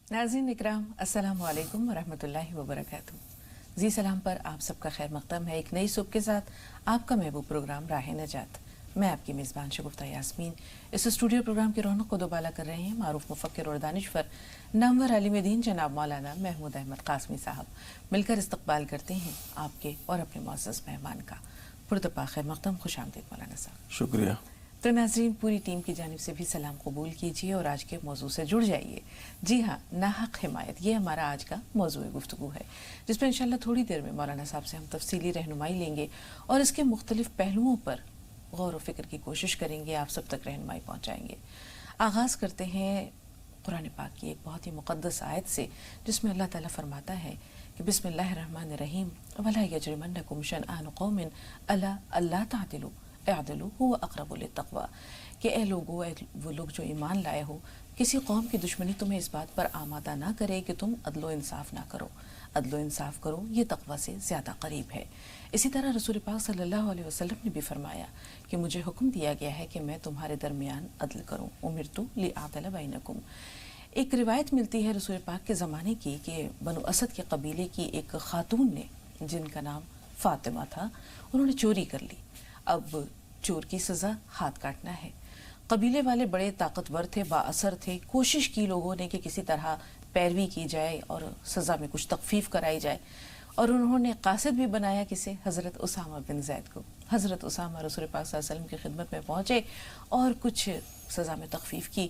नाज़रीन इकराम, अस्सलामु अलैकुम वरहमतुल्लाहि वबरकातुहू। जी सलाम पर आप सबका खैर मक़दम है। एक नई सुबह के साथ आपका महबूब प्रोग्राम राह नजात। मैं आपकी मेज़बान शगुफ्ता यास्मीन इस स्टूडियो प्रोग्राम की रौनक को दोबाला कर रहे हैं मारूफ मुफ़क्किर और दानिश्वर नामवर आलिम दीन जनाब मौलाना महमूद अहमद क़ासमी साहब। मिलकर इस्तक़बाल करते हैं आपके और अपने मुअज़्ज़ज़ मेहमान का। पुरतपा खैर मक़दम, खुश आमदीद मौलाना साहब। शुक्रिया। तो नाज़रीन, पूरी टीम की जानिब से भी सलाम कबूल कीजिए और आज के मौजू से जुड़ जाइए। जी हाँ, नाहक हिमायत, ये हमारा आज का मौजू गुफ्तगू है, जिस पर इंशाल्लाह थोड़ी देर में मौलाना साहब से हम तफसीली रहनुमाई लेंगे और इसके मुख्तलिफ पहलुओं पर गौर व फिक्र की कोशिश करेंगे, आप सब तक रहनुमाई पहुँचाएँगे। आगाज़ करते हैं कुरान पाक की एक बहुत ही मुक़द्दस आयत से, जिसमें अल्लाह ताला फरमाता है कि बिस्मिल्लाहिर्रहमानिर्रहीम वला यजरिमन्नकुम शनआनु कौमिन अला अल्ला तादिलू अअदिलू हुवा अक़रबु लित्तक़वा, कि ए लोगो, वो लोग जो ईमान लाए हो, किसी कौम की दुश्मनी तुम्हें इस बात पर आमादा ना करे कि तुम अदलो इंसाफ ना करो। अदलो इंसाफ करो, ये तक़वा से ज़्यादा करीब है। इसी तरह रसूल पाक सल्लल्लाहु अलैहि वसल्लम ने भी फरमाया कि मुझे हुक्म दिया गया है कि मैं तुम्हारे दरमियान अदल करूँ। उमिरतु लिअअदिला बैनकुम। एक रिवायत मिलती है रसूल पाक के ज़माने की कि बनु असद के कबीले की एक खातून ने, जिनका नाम फ़ातिमा था, उन्होंने चोरी कर ली। अब चोर की सज़ा हाथ काटना है। कबीले वाले बड़े ताकतवर थे, बाअसर थे। कोशिश की लोगों ने कि किसी तरह पैरवी की जाए और सज़ा में कुछ तख़फ़ीफ़ कराई जाए, और उन्होंने कासिद भी बनाया किसे, हज़रत उसामा बिन ज़ैद को। हज़रत उसामा रसूल पाक सल्लल्लाहु अलैहि वसल्लम की खिदमत में पहुँचे और कुछ सज़ा में तख़फ़ीफ़ की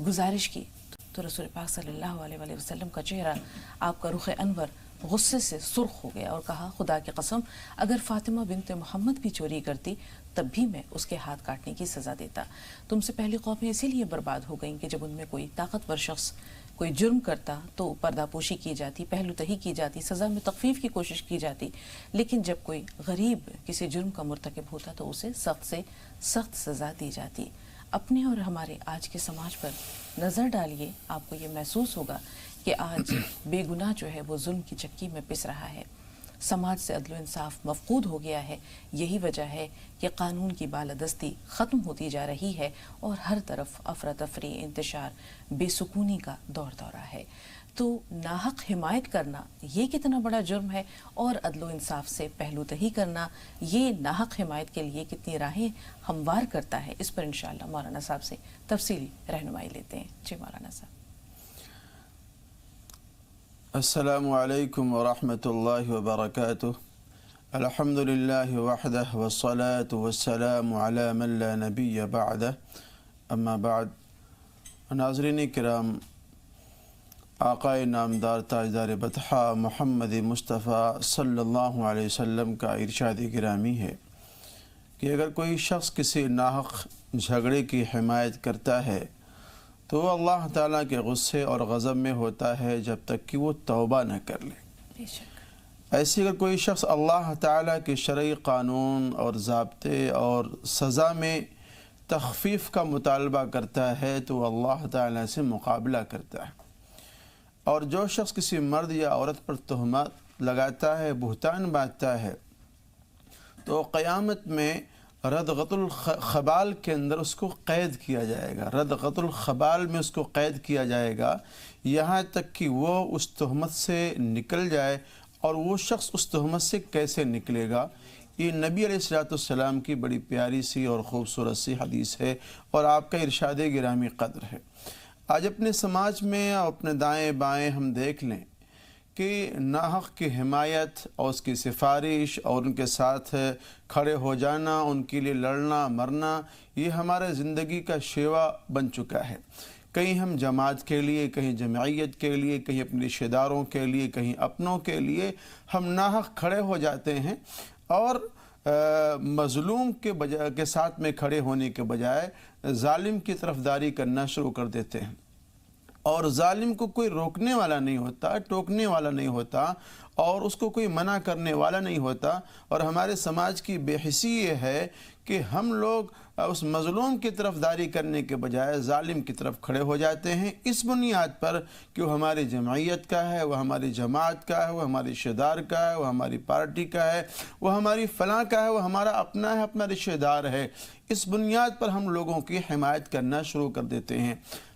गुजारिश की, तो रसूल पाक सल्लल्लाहु अलैहि वसल्लम का चेहरा, आपका रुख़ अनवर गुस्से से सुर्ख हो गया और कहा, खुदा की कसम, अगर फ़ातिमा बिनते मोहम्मद भी चोरी करती तब भी मैं उसके हाथ काटने की सज़ा देता। तुमसे पहली कौमें इसीलिए बर्बाद हो गईं कि जब उनमें कोई ताकतवर शख्स कोई जुर्म करता तो पर्दापोशी की जाती, पहलुतही की जाती, सज़ा में तख़फ़ीफ़ की कोशिश की जाती, लेकिन जब कोई गरीब किसी जुर्म का मुर्तकिब होता तो उसे सख्त से सख्त सज़ा दी जाती। अपने और हमारे आज के समाज पर नज़र डालिए, आपको ये महसूस होगा कि आज बेगुनाह जो है वो जुल्म की चक्की में पिस रहा है। समाज से अदल इंसाफ मफकूद हो गया है। यही वजह है कि कानून की बालादस्ती ख़त्म होती जा रही है और हर तरफ अफरा तफरी, इंतशार, बेसुकूनी का दौर दौरा है। तो नाहक हिमायत करना ये कितना बड़ा जुर्म है, और अदल इंसाफ से पहलुतही करना ये नाहक हिमायत के लिए कितनी राहें हमवार करता है, इस पर इंशाअल्लाह मौलाना साहब से तफसीली रहनुमाई लेते हैं। जी मौलाना साहब। अस्सलामु अलैकुम वरहमतुल्लाहि वबरकातुह। अल्हम्दुलिल्लाहि वहदह वस्सलातु वस्सलामु अला मन ला नबिय्य बअदह, अम्मा बाद। नाज़रीन किराम, आक़ाए नामदार ताजदार बतहा मुहम्मद मुस्तफ़ा सल्लल्लाहु अलैहि वसल्लम का इरशाद गिरामी है कि अगर कोई शख्स किसी नाहक झगड़े की हिमायत करता है तो वो अल्लाह ताला के गुस्से और गज़ब में होता है जब तक कि वो तौबा न कर ले। ऐसे अगर कोई शख्स अल्लाह ताला के शरई क़ानून और ज़ाब्ते और सज़ा में तख़फ़ीफ़ का मुतालबा करता है तो अल्लाह ताला से मुकाबला करता है। और जो शख्स किसी मर्द या औरत पर तहमत लगाता है, बुहतान बांधता है, तो क़यामत में रदग़तुल ख़बाल के अंदर उसको क़ैद किया जाएगा। रदग़तुल ख़बाल में उसको क़ैद किया जाएगा, यहाँ तक कि वो उस तहमत से निकल जाए। और वो शख्स उस तहमत से कैसे निकलेगा, ये नबी अलैहिस्सलाम की बड़ी प्यारी सी और ख़ूबसूरत सी हदीस है और आपका इरशाद गिरामी क़द्र है। आज अपने समाज में अपने दाएँ बाएँ हम देख लें कि नाहक की हिमायत और उसकी सिफारिश और उनके साथ खड़े हो जाना, उनके लिए लड़ना मरना, ये हमारे ज़िंदगी का शेवा बन चुका है। कहीं हम जमात के लिए, कहीं जमायत के लिए, कहीं अपने रिश्तेदारों के लिए, कहीं अपनों के लिए हम नाहक खड़े हो जाते हैं और मज़लूम के साथ में खड़े होने के बजाय जालिम की तरफदारी करना शुरू कर देते हैं। और जालिम को कोई रोकने वाला नहीं होता, टोकने वाला नहीं होता, اور اس کو کوئی منع کرنے والا نہیں ہوتا. اور ہمارے سماج کی بے حسی یہ ہے کہ ہم لوگ اس مظلوم کی طرف داری کرنے کے بجائے ظالم کی طرف کھڑے ہو جاتے ہیں، اس بنیاد پر کہ وہ ہماری جمعیت کا ہے، وہ ہماری جماعت کا ہے، وہ ہماری رشتہ دار کا ہے، وہ ہماری پارٹی کا ہے، وہ ہماری فلاں کا ہے، وہ ہمارا اپنا ہے، اپنا رشتہ دار ہے. اس بنیاد پر ہم لوگوں کی حمایت کرنا شروع کر دیتے ہیں.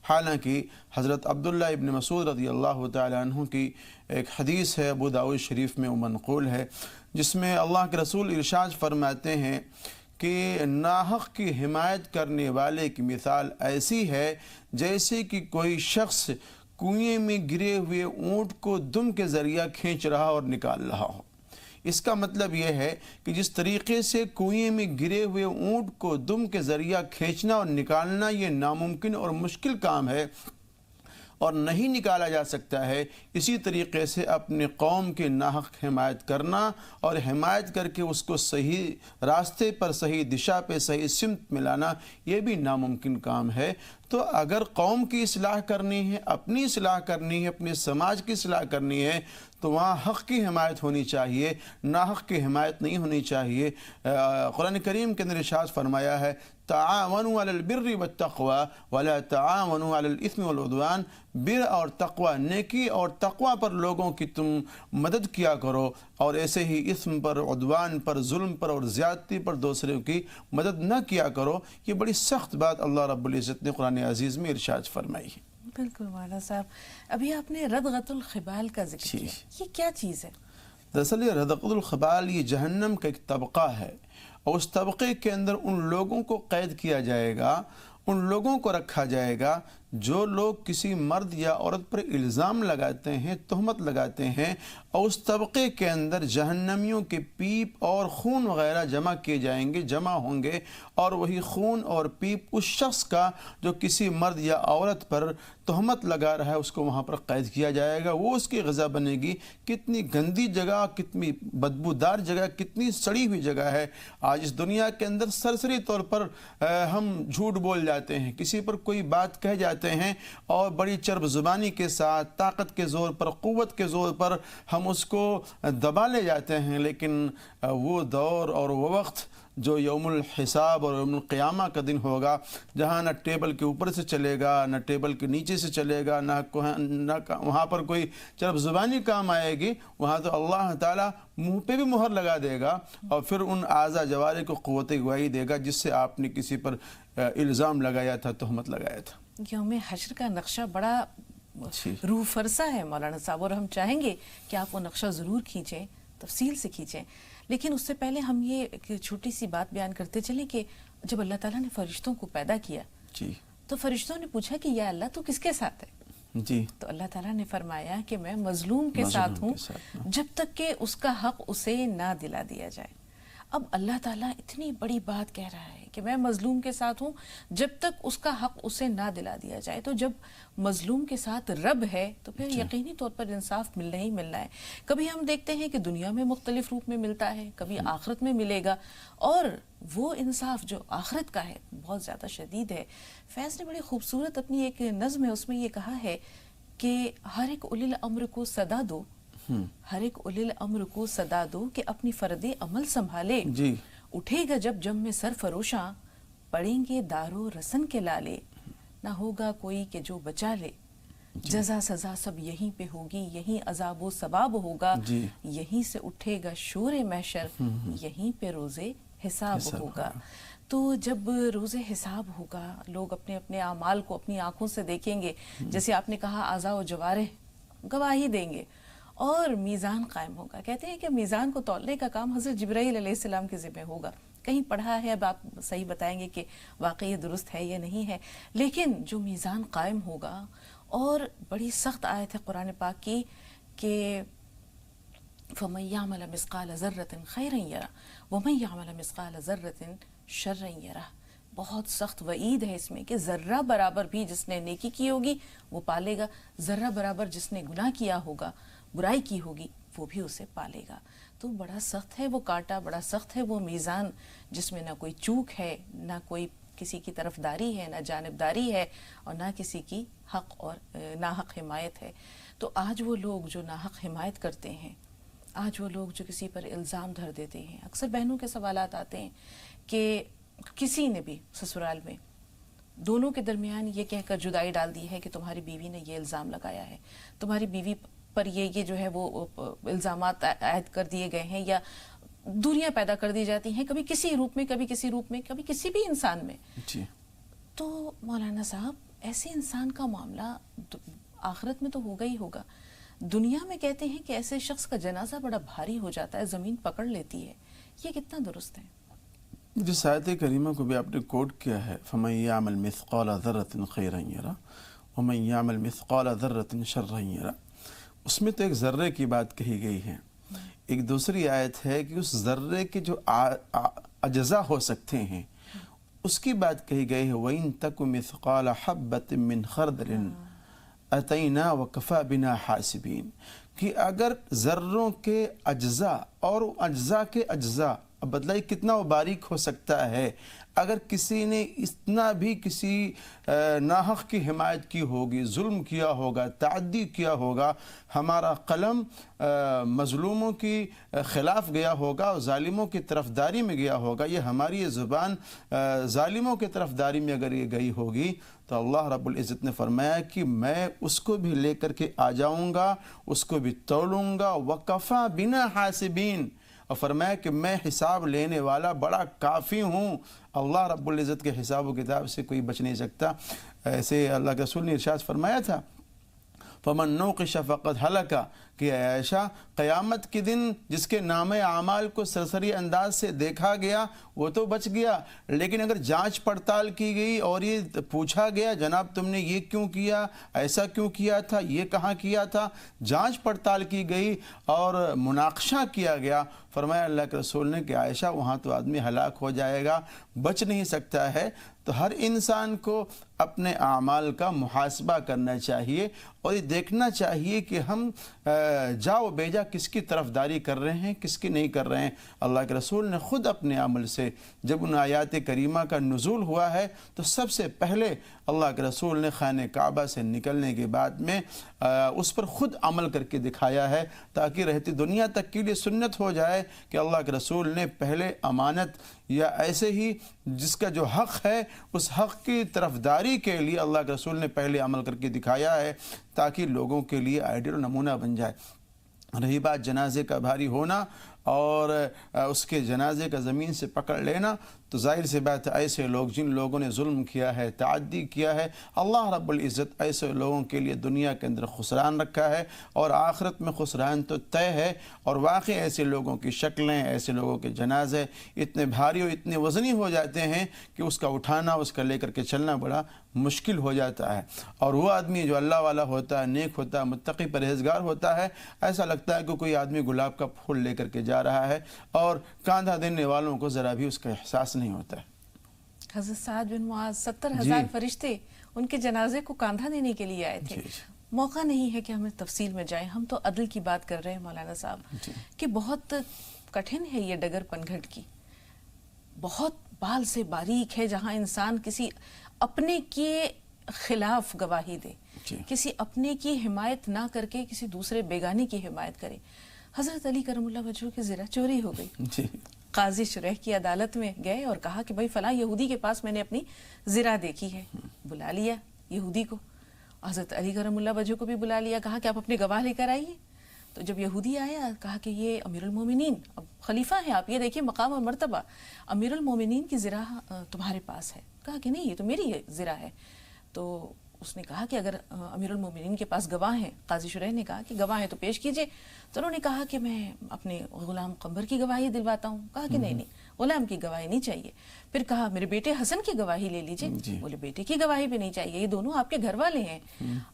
حالانکہ حضرت عبداللہ ابن مسعود رضی اللہ تعالیٰ عنہ کی ایک حدیث ہے، ابو داؤد شریف میں وہ منقول ہے، جس میں اللہ کے رسول ارشاد فرماتے ہیں کہ ناحق کی حمایت کرنے والے کی مثال ایسی ہے جیسے کہ کوئی شخص کنویں میں گرے ہوئے اونٹ کو دم کے ذریعہ کھینچ رہا اور نکال رہا ہو. اس کا مطلب یہ ہے کہ جس طریقے سے کنویں میں گرے ہوئے اونٹ کو دم کے ذریعہ کھینچنا اور نکالنا یہ ناممکن اور مشکل کام ہے اور نہیں نکالا جا سکتا ہے، اسی طریقے سے اپنے قوم کی ناحق حمایت کرنا اور حمایت کر کے اس کو صحیح راستے پر، صحیح دشا پہ، صحیح سمت میں لانا یہ بھی ناممکن کام ہے. تو اگر قوم کی اصلاح کرنی ہے، اپنی اصلاح کرنی ہے، اپنے سماج کی اصلاح کرنی ہے تو وہاں حق کی حمایت ہونی چاہیے، ناحق کی حمایت نہیں ہونی چاہیے. قرآن کریم کے اندر ارشاد فرمایا ہے تعاونوا علی البر والتقوی ولا تعاونوا علی الاثم والعدوان. بر اور تقوی، نیکی اور تقوی پر لوگوں کی تم مدد کیا کرو، اور ایسے ہی اسم پر، عدوان پر، ظلم پر اور زیادتی پر دوسروں کی مدد نہ کیا کرو. یہ بڑی سخت بات اللہ رب العزت نے قرآن عزیز میں ارشاد فرمائی ہے. بالکل مولانا صاحب، ابھی آپ نے ردغۃ الخبال کا ذکر کیا، یہ کیا چیز ہے؟ دراصل یہ ردغۃ الخبال یہ جہنم کا ایک طبقہ ہے، اور اس طبقے کے اندر ان لوگوں کو قید کیا جائے گا، ان لوگوں کو رکھا جائے گا جو لوگ کسی مرد یا عورت پر الزام لگاتے ہیں، تہمت لگاتے ہیں، اور اس طبقے کے اندر جہنمیوں کے پیپ اور خون وغیرہ جمع کیے جائیں گے، جمع ہوں گے، اور وہی خون اور پیپ اس شخص کا جو کسی مرد یا عورت پر تہمت لگا رہا ہے اس کو وہاں پر قید کیا جائے گا. وہ اس کی غذا بنے گی. کتنی گندی جگہ، کتنی بدبودار جگہ، کتنی سڑی ہوئی جگہ ہے. آج اس دنیا کے اندر سرسری طور پر ہم جھوٹ بول جاتے ہیں، کسی پر کوئی بات کہہ جاتے ہیں اور بڑی چرب زبانی کے ساتھ، طاقت کے زور پر، قوت کے زور پر ہم اس کو دبا لے جاتے ہیں. لیکن وہ دور اور وہ وقت جو یوم الحساب اور یوم القیامہ کا دن ہوگا، جہاں نہ ٹیبل کے اوپر سے چلے گا، نہ ٹیبل کے نیچے سے چلے گا، نہ وہاں پر کوئی چرب زبانی کام آئے گی، وہاں تو اللہ تعالیٰ منہ پہ بھی مہر لگا دے گا اور پھر ان اعضاء جوارح کو قوت گواہی دے گا جس سے آپ نے کسی پر الزام لگایا تھا، تہمت لگایا تھا. یوم حشر کا نقشہ بڑا روح فرسا ہے مولانا صاحب، اور ہم چاہیں گے کہ آپ وہ نقشہ ضرور کھینچیں، تفصیل سے کھینچیں. لیکن اس سے پہلے ہم یہ ایک چھوٹی سی بات بیان کرتے چلیں کہ جب اللہ تعالیٰ نے فرشتوں کو پیدا کیا تو فرشتوں نے پوچھا کہ یا اللہ تو کس کے ساتھ ہے؟ جی. تو اللہ تعالیٰ نے فرمایا کہ میں مظلوم کے ساتھ ہوں جب تک کہ اس کا حق اسے نہ دلا دیا جائے. اب اللہ تعالیٰ اتنی بڑی بات کہہ رہا ہے کہ میں مظلوم کے ساتھ ہوں جب تک اس کا حق اسے نہ دلا دیا جائے. تو جب مظلوم کے ساتھ رب ہے تو پھر یقینی طور پر انصاف ملنا ہی ملنا ہے. کبھی ہم دیکھتے ہیں کہ دنیا میں مختلف روپ میں ملتا ہے، کبھی آخرت میں ملے گا، اور وہ انصاف جو آخرت کا ہے بہت زیادہ شدید ہے. فیض نے بڑی خوبصورت اپنی ایک نظم ہے، اس میں یہ کہا ہے کہ ہر ایک اولی الامر کو صدا دو، ہر ایک اولی الامر کو صدا دو کہ اپنی فرد عمل سنبھالے. جی. اٹھے گا جب جم میں سر فروشاں، پڑیں گے دارو رسن کے لالے، نہ ہوگا کوئی کہ جو بچا لے. جزا سزا سب یہیں پہ ہوگی، یہیں عذاب و ثواب ہوگا، یہیں سے اٹھے گا شور محشر، یہیں پہ روز حساب ہوگا. تو جب روز حساب ہوگا لوگ اپنے اپنے اعمال کو اپنی آنکھوں سے دیکھیں گے، جیسے آپ نے کہا اعضاء و جوارح گواہی دیں گے، اور میزان قائم ہوگا. کہتے ہیں کہ میزان کو تولنے کا کام حضرت جبرائیل علیہ السلام کے ذمہ ہوگا. کہیں پڑھا ہے، اب آپ صحیح بتائیں گے کہ واقعی درست ہے یا نہیں ہے، لیکن جو میزان قائم ہوگا، اور بڑی سخت آیت ہے قرآن پاک کی کہ فَمَن يَعْمَلَ مِثْقَالَ ذَرَّةٍ خَيْرًا يَرَهُ وَمَن يَعْمَلَ مِثْقَالَ ذَرَّةٍ شَرًّا يَرَهُ. بہت سخت وعید ہے اس میں کہ ذرہ برابر بھی جس نے نیکی کی ہوگی وہ پالے گا، ذرہ برابر جس نے گناہ کیا ہوگا، برائی کی ہوگی، وہ بھی اسے پالے گا. تو بڑا سخت ہے وہ کانٹا، بڑا سخت ہے وہ میزان جس میں نہ کوئی چوک ہے، نہ کوئی کسی کی طرفداری ہے، نہ جانبداری ہے، اور نہ کسی کی حق اور ناحق حمایت ہے. تو آج وہ لوگ جو ناحق حمایت کرتے ہیں آج وہ لوگ جو کسی پر الزام دھر دیتے ہیں، اکثر بہنوں کے سوالات آتے ہیں کہ کسی نے بھی سسرال میں دونوں کے درمیان یہ کہہ کر جدائی ڈال دی ہے کہ تمہاری بیوی نے یہ الزام لگایا ہے، تمہاری بیوی پر یہ جو ہے وہ الزامات عائد کر دیے گئے ہیں، یا دوریاں پیدا کر دی جاتی ہیں، کبھی کسی روپ میں، کبھی کسی روپ میں، کبھی کسی بھی انسان میں. جی. تو مولانا صاحب ایسے انسان کا معاملہ آخرت میں تو ہوگا ہی ہوگا، دنیا میں کہتے ہیں کہ ایسے شخص کا جنازہ بڑا بھاری ہو جاتا ہے، زمین پکڑ لیتی ہے. یہ کتنا درست ہے؟ جس آیت کریمہ کو بھی آپ نے کوٹ کیا ہے، فَمَن يَعْمَلْ مِثْقَالَ ذَرَّةٍ خَيْرًا يَرَهُ وَمَن يَعْمَلْ مِثْقَالَ ذَرَّةٍ شَرًّا يَرَهُ. اس میں تو ایک ذرے کی بات کہی گئی ہے. ایک دوسری آیت ہے کہ اس ذرے کے جو اجزاء ہو سکتے ہیں اس کی بات کہی گئی ہے، وَإِن تَكُ مِثْقَالَ حَبَّةٍ مِّنْ خَرْدَلٍ أَتَيْنَا وَكَفَى بِنَا حَاسِبِينَ. کہ اگر ذروں کے اجزاء اور اجزاء کے اجزاء، اب بتلائیے کتنا وہ باریک ہو سکتا ہے، اگر کسی نے اتنا بھی کسی ناحق کی حمایت کی ہوگی، ظلم کیا ہوگا، تعدی کیا ہوگا، ہمارا قلم مظلوموں کی خلاف گیا ہوگا اور ظالموں کی طرفداری میں گیا ہوگا، یہ ہماری زبان ظالموں کی طرفداری میں اگر یہ گئی ہوگی، تو اللہ رب العزت نے فرمایا کہ میں اس کو بھی لے کر کے آ جاؤں گا، اس کو بھی تولوں گا. وَكَفَى بِنَا حَاسِبِينَ. اور فرمایا کہ میں حساب لینے والا بڑا کافی ہوں. اللہ رب العزت کے حساب و کتاب سے کوئی بچ نہیں سکتا. ایسے اللہ کے رسول نے ارشاد فرمایا تھا، فَمَن نُوقِشَ فَقَدْ هَلَكَ، کہ عائشہ قیامت کے دن جس کے نام اعمال کو سرسری انداز سے دیکھا گیا وہ تو بچ گیا، لیکن اگر جانچ پڑتال کی گئی اور یہ پوچھا گیا جناب تم نے یہ کیوں کیا، ایسا کیوں کیا تھا، یہ کہاں کیا تھا، جانچ پڑتال کی گئی اور مناقشہ کیا گیا، فرمایا اللہ کے رسول نے کہ عائشہ وہاں تو آدمی ہلاک ہو جائے گا، بچ نہیں سکتا ہے. تو ہر انسان کو اپنے اعمال کا محاسبہ کرنا چاہیے اور یہ دیکھنا چاہیے کہ ہم جاؤ بیجا کس کی طرفداری کر رہے ہیں، کس کی نہیں کر رہے ہیں. اللہ کے رسول نے خود اپنے عمل سے جب ان آیات کریمہ کا نزول ہوا ہے تو سب سے پہلے اللہ کے رسول نے خانہ کعبہ سے نکلنے کے بعد میں اس پر خود عمل کر کے دکھایا ہے، تاکہ رہتی دنیا تک کے لیے سنت ہو جائے کہ اللہ کے رسول نے پہلے امانت یا ایسے ہی جس کا جو حق ہے اس حق کی طرفداری کے لیے اللہ کے رسول نے پہلے عمل کر کے دکھایا ہے، تاکہ لوگوں کے لیے آئیڈیل و نمونہ بن جائے. رہی بات جنازے کا بھاری ہونا اور اس کے جنازے کا زمین سے پکڑ لینا، تو ظاہر سی بات ہے ایسے لوگ جن لوگوں نے ظلم کیا ہے، تعدی کیا ہے، اللہ رب العزت ایسے لوگوں کے لیے دنیا کے اندر خسران رکھا ہے اور آخرت میں خسران تو طے ہے. اور واقعی ایسے لوگوں کی شکلیں، ایسے لوگوں کے جنازے اتنے بھاری اور اتنے وزنی ہو جاتے ہیں کہ اس کا اٹھانا، اس کا لے کر کے چلنا بڑا مشکل ہو جاتا ہے. اور وہ آدمی جو اللہ والا ہوتا ہے، نیک ہوتا ہے، متقی پرہیزگار ہوتا ہے، ایسا لگتا ہے کہ کوئی آدمی گلاب کا پھول لے کر کے جا رہا ہے اور کاندھا دینے والوں کو ذرا بھی اس کا احساس نہیں ہوتا ہے. حضرت سعد بن معاذ 70,000 فرشتے ان کے جنازے کو کاندھا دینے کے لیے آئے تھے. موقع نہیں ہے کہ ہمیں تفصیل میں جائیں، ہم تو عدل کی بات کر رہے ہیں مولانا صاحب کہ بہت کٹھن ہے یہ ڈگر پنگھٹ کی، بہت بال سے باریک ہے، جہاں انسان کسی اپنے کے خلاف گواہی دے، کسی اپنے کی حمایت نہ کر کے کسی دوسرے بیگانے کی حمایت کرے. حضرت علی کرم اللہ وجہہ کی زرہ چوری ہو گئی، قاضی شریح کی عدالت میں گئے اور کہا کہ بھائی فلاں یہودی کے پاس میں نے اپنی زرہ دیکھی ہے. بلا لیا یہودی کو، حضرت علی کرم اللہ وجہہ کو بھی بلا لیا، کہا کہ آپ اپنے گواہ لے کر آئیے. تو جب یہودی آیا کہا کہ یہ امیر المومنین، اب خلیفہ ہیں آپ، یہ دیکھیں مقام اور مرتبہ، امیر المومنین کی زرہ تمہارے پاس ہے. کہا کہ نہیں یہ تو میری زرہ ہے. تو اس نے کہا کہ اگر امیر المومنین کے پاس گواہ ہیں، قاضی شریح نے کہا کہ گواہ ہیں تو پیش کیجئے. تو انہوں نے کہا کہ میں اپنے غلام قمبر کی گواہی دلواتا ہوں. کہا کہ نہیں غلام کی گواہی نہیں چاہیے. پھر کہا میرے بیٹے حسن کی گواہی لے لیجئے. بولے بیٹے کی گواہی بھی نہیں چاہیے، یہ دونوں آپ کے گھر والے ہیں.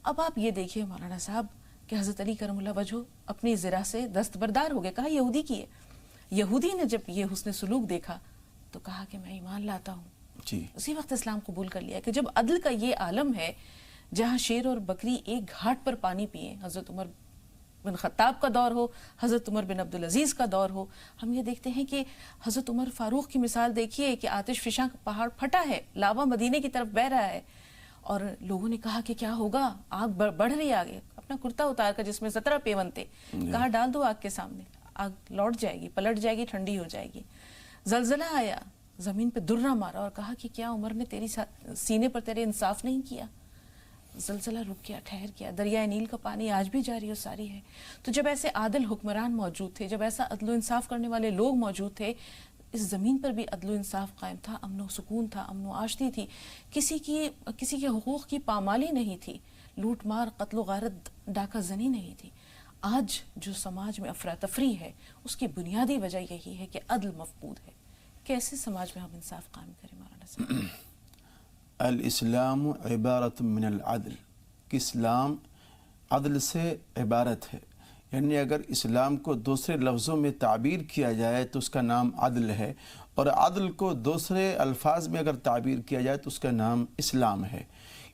اب آپ یہ دیکھیے مولانا صاحب کہ حضرت علی کرم اللہ وجہہ اپنی زرہ سے دستبردار ہو گئے. کہا یہودی کی ہے. یہودی نے جب یہ حسن سلوک دیکھا تو کہا کہ میں ایمان لاتا ہوں. اسی وقت اسلام قبول کر لیا کہ جب عدل کا یہ عالم ہے جہاں شیر اور بکری ایک گھاٹ پر پانی پیئے، حضرت عمر بن خطاب کا دور ہو، حضرت عمر بن عبدالعزیز کا دور ہو، ہم یہ دیکھتے ہیں کہ حضرت عمر فاروق کی مثال دیکھیے کہ آتش فشاں پہاڑ پھٹا ہے، لاوا مدینے کی طرف بہ رہا ہے اور لوگوں نے کہا کہ کیا ہوگا، آگ بڑھ رہی ہے. آگے اپنا کرتا اتار کر جس میں 17 پیون تھے، کہا ڈال دو آگ کے سامنے. आग लौट जाएगी, पलट जाएगी, ठंडी हो जाएगी। जलजला आया, ज़मीन पे दुर्रा मारा और कहा कि क्या उमर ने तेरी सीने पर तेरे इंसाफ नहीं किया। जलजला रुक गया, ठहर गया। दरियाए नील का पानी आज भी जारी और सारी है। तो जब ऐसे आदिल हुक्मरान मौजूद थे, जब ऐसा अदलो इंसाफ करने वाले लोग मौजूद थे, इस ज़मीन पर भी अदलो इंसाफ कायम था, अमन सुकून था, अमन आशती थी, किसी के हुकूक की पामाली नहीं थी, लूट मार, कत्ल गारत, डाका जनी नहीं थी। आज जो समाज में अफरा तफरी है, उसकी बुनियादी वजह यही है कि अदल मफकूद है। कैसे समाज में हम इंसाफ कायम करें मौलाना साहब? अल इस्लाम इबारत मिन अल अदल, कि इस्लाम अदल से इबारत है। यानी अगर इस्लाम को दूसरे लफ्ज़ों में ताबीर किया जाए तो उसका नाम अदल है, और अदल को दूसरे अल्फाज में अगर ताबीर किया जाए तो उसका नाम इस्लाम है।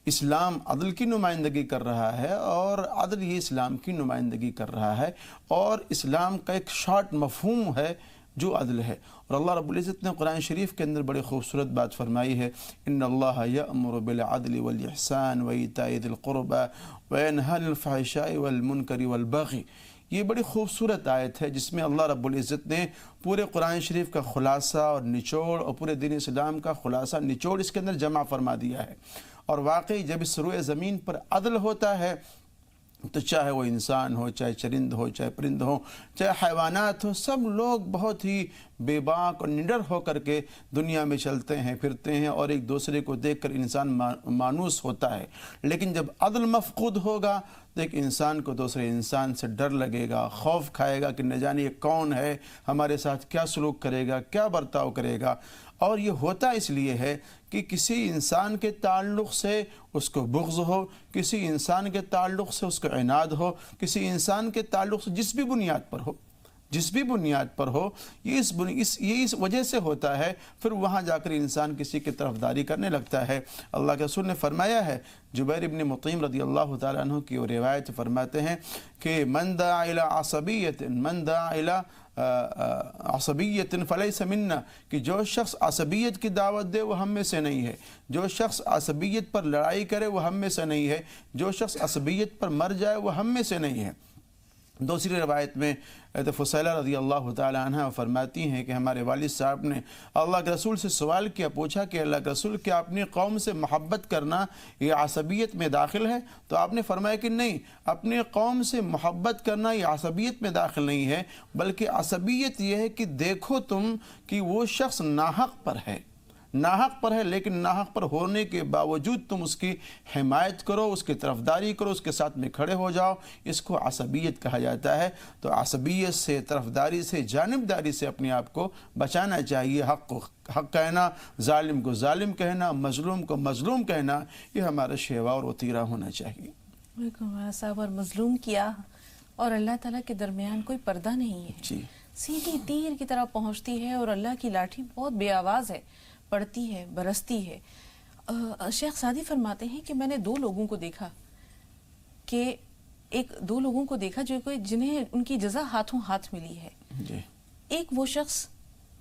इस्लाम अदल की नुमाइंदगी कर रहा है और अदल ही इस्लाम की नुमाइंदगी कर रहा है, और इस्लाम का एक शॉर्ट मफहूम है जो अदल है। और अल्लाह रब्बुल इज़्ज़त ने कुरान शरीफ के अंदर बड़ी खूबसूरत बात फरमाई है, इन्नल्लाह यअमुरु बिल अदलि वल इहसान व इताइ दिल कुर्बा व यनहा अनिल फ़हशाइ वल मुनकरि वल बग़ी। ये बड़ी खूबसूरत आयत है जिसमें अल्लाह रब्बुल इज़्ज़त ने पूरे कुरान शरीफ का खुलासा और निचोड़ और पूरे दीन इस्लाम का खुलासा निचोड़ इसके अंदर जमा फरमा दिया है। और वाकई जब इस रुए ज़मीन पर अदल होता है तो चाहे वो इंसान हो, चाहे चरिंद हो, चाहे परिंद हो, चाहे हैवानात हो, सब लोग बहुत ही बेबाक और निडर होकर के दुनिया में चलते हैं फिरते हैं, और एक दूसरे को देखकर इंसान मानूस होता है। लेकिन जब अदल मफकूद होगा तो एक इंसान को दूसरे इंसान से डर लगेगा, खौफ खाएगा कि न जाने ये कौन है, हमारे साथ क्या सलूक करेगा, क्या बर्ताव करेगा। और ये होता इसलिए है कि किसी इंसान के ताल्लुक़ से उसको बुग़्ज़ हो, किसी इंसान के ताल्लुक़ से उसको इनाद हो, किसी इंसान के ताल्लुक़ से जिस भी बुनियाद पर हो, जिस भी बुनियाद पर हो, ये इस वजह से होता है। फिर वहाँ जाकर इंसान किसी की तरफदारी करने लगता है। अल्लाह के रसूल ने फरमाया है, जुबैर इब्न मुतीम रज़ी अल्लाह तआला अन्हु की रिवायत फरमाते हैं कि मन दआ इला असबियतिन, मन दआ इला असबियतिन फलैसा मिन्ना, कि जो शख्स असबियत की दावत दे वो हम में से नहीं है, जो शख्स असबियत पर लड़ाई करे वो हम में से नहीं है, जो शख्स असबियत पर मर जाए वो हम में से नहीं है। दूसरी रवायत में फुसैला रज़ी अल्लाह तआला अन्हा फरमाती हैं कि हमारे वालिद साहब ने अल्लाह के रसूल से सवाल किया, पूछा कि अल्लाह के रसूल क्या अपनी कौम से मोहब्बत करना ये असबियत में दाखिल है? तो आपने फरमाया कि नहीं, अपनी कौम से मोहब्बत करना ये असबियत में दाखिल नहीं है, बल्कि असबियत ये है कि देखो तुम कि वो शख्स नाहक पर है, नाहक पर है, लेकिन नाहक पर होने के बावजूद तुम उसकी हिमायत करो, उसकी तरफदारी करो, उसके साथ में खड़े हो जाओ, इसको असबियत कहा जाता है। तो असबियत से, तरफदारी से, जानिबदारी से अपने आप को बचाना चाहिए। हक़ को हक़ कहना, जालिम को जालिम कहना, मज़लूम को मज़लूम कहना, ये हमारा शेवा और वतीरा होना चाहिए। बिल्कुल साहब, और मज़लूम किया और अल्लाह ताला के दरमियान कोई पर्दा नहीं है जी, सीधी तीर की तरह पहुँचती है, और अल्लाह की लाठी बहुत बेआवाज़ है, पड़ती है, बरसती है। शेख सादी फरमाते हैं कि मैंने दो लोगों को देखा जो कोई जिन्हें उनकी जज़ा हाथों हाथ मिली है। जी। एक वो शख्स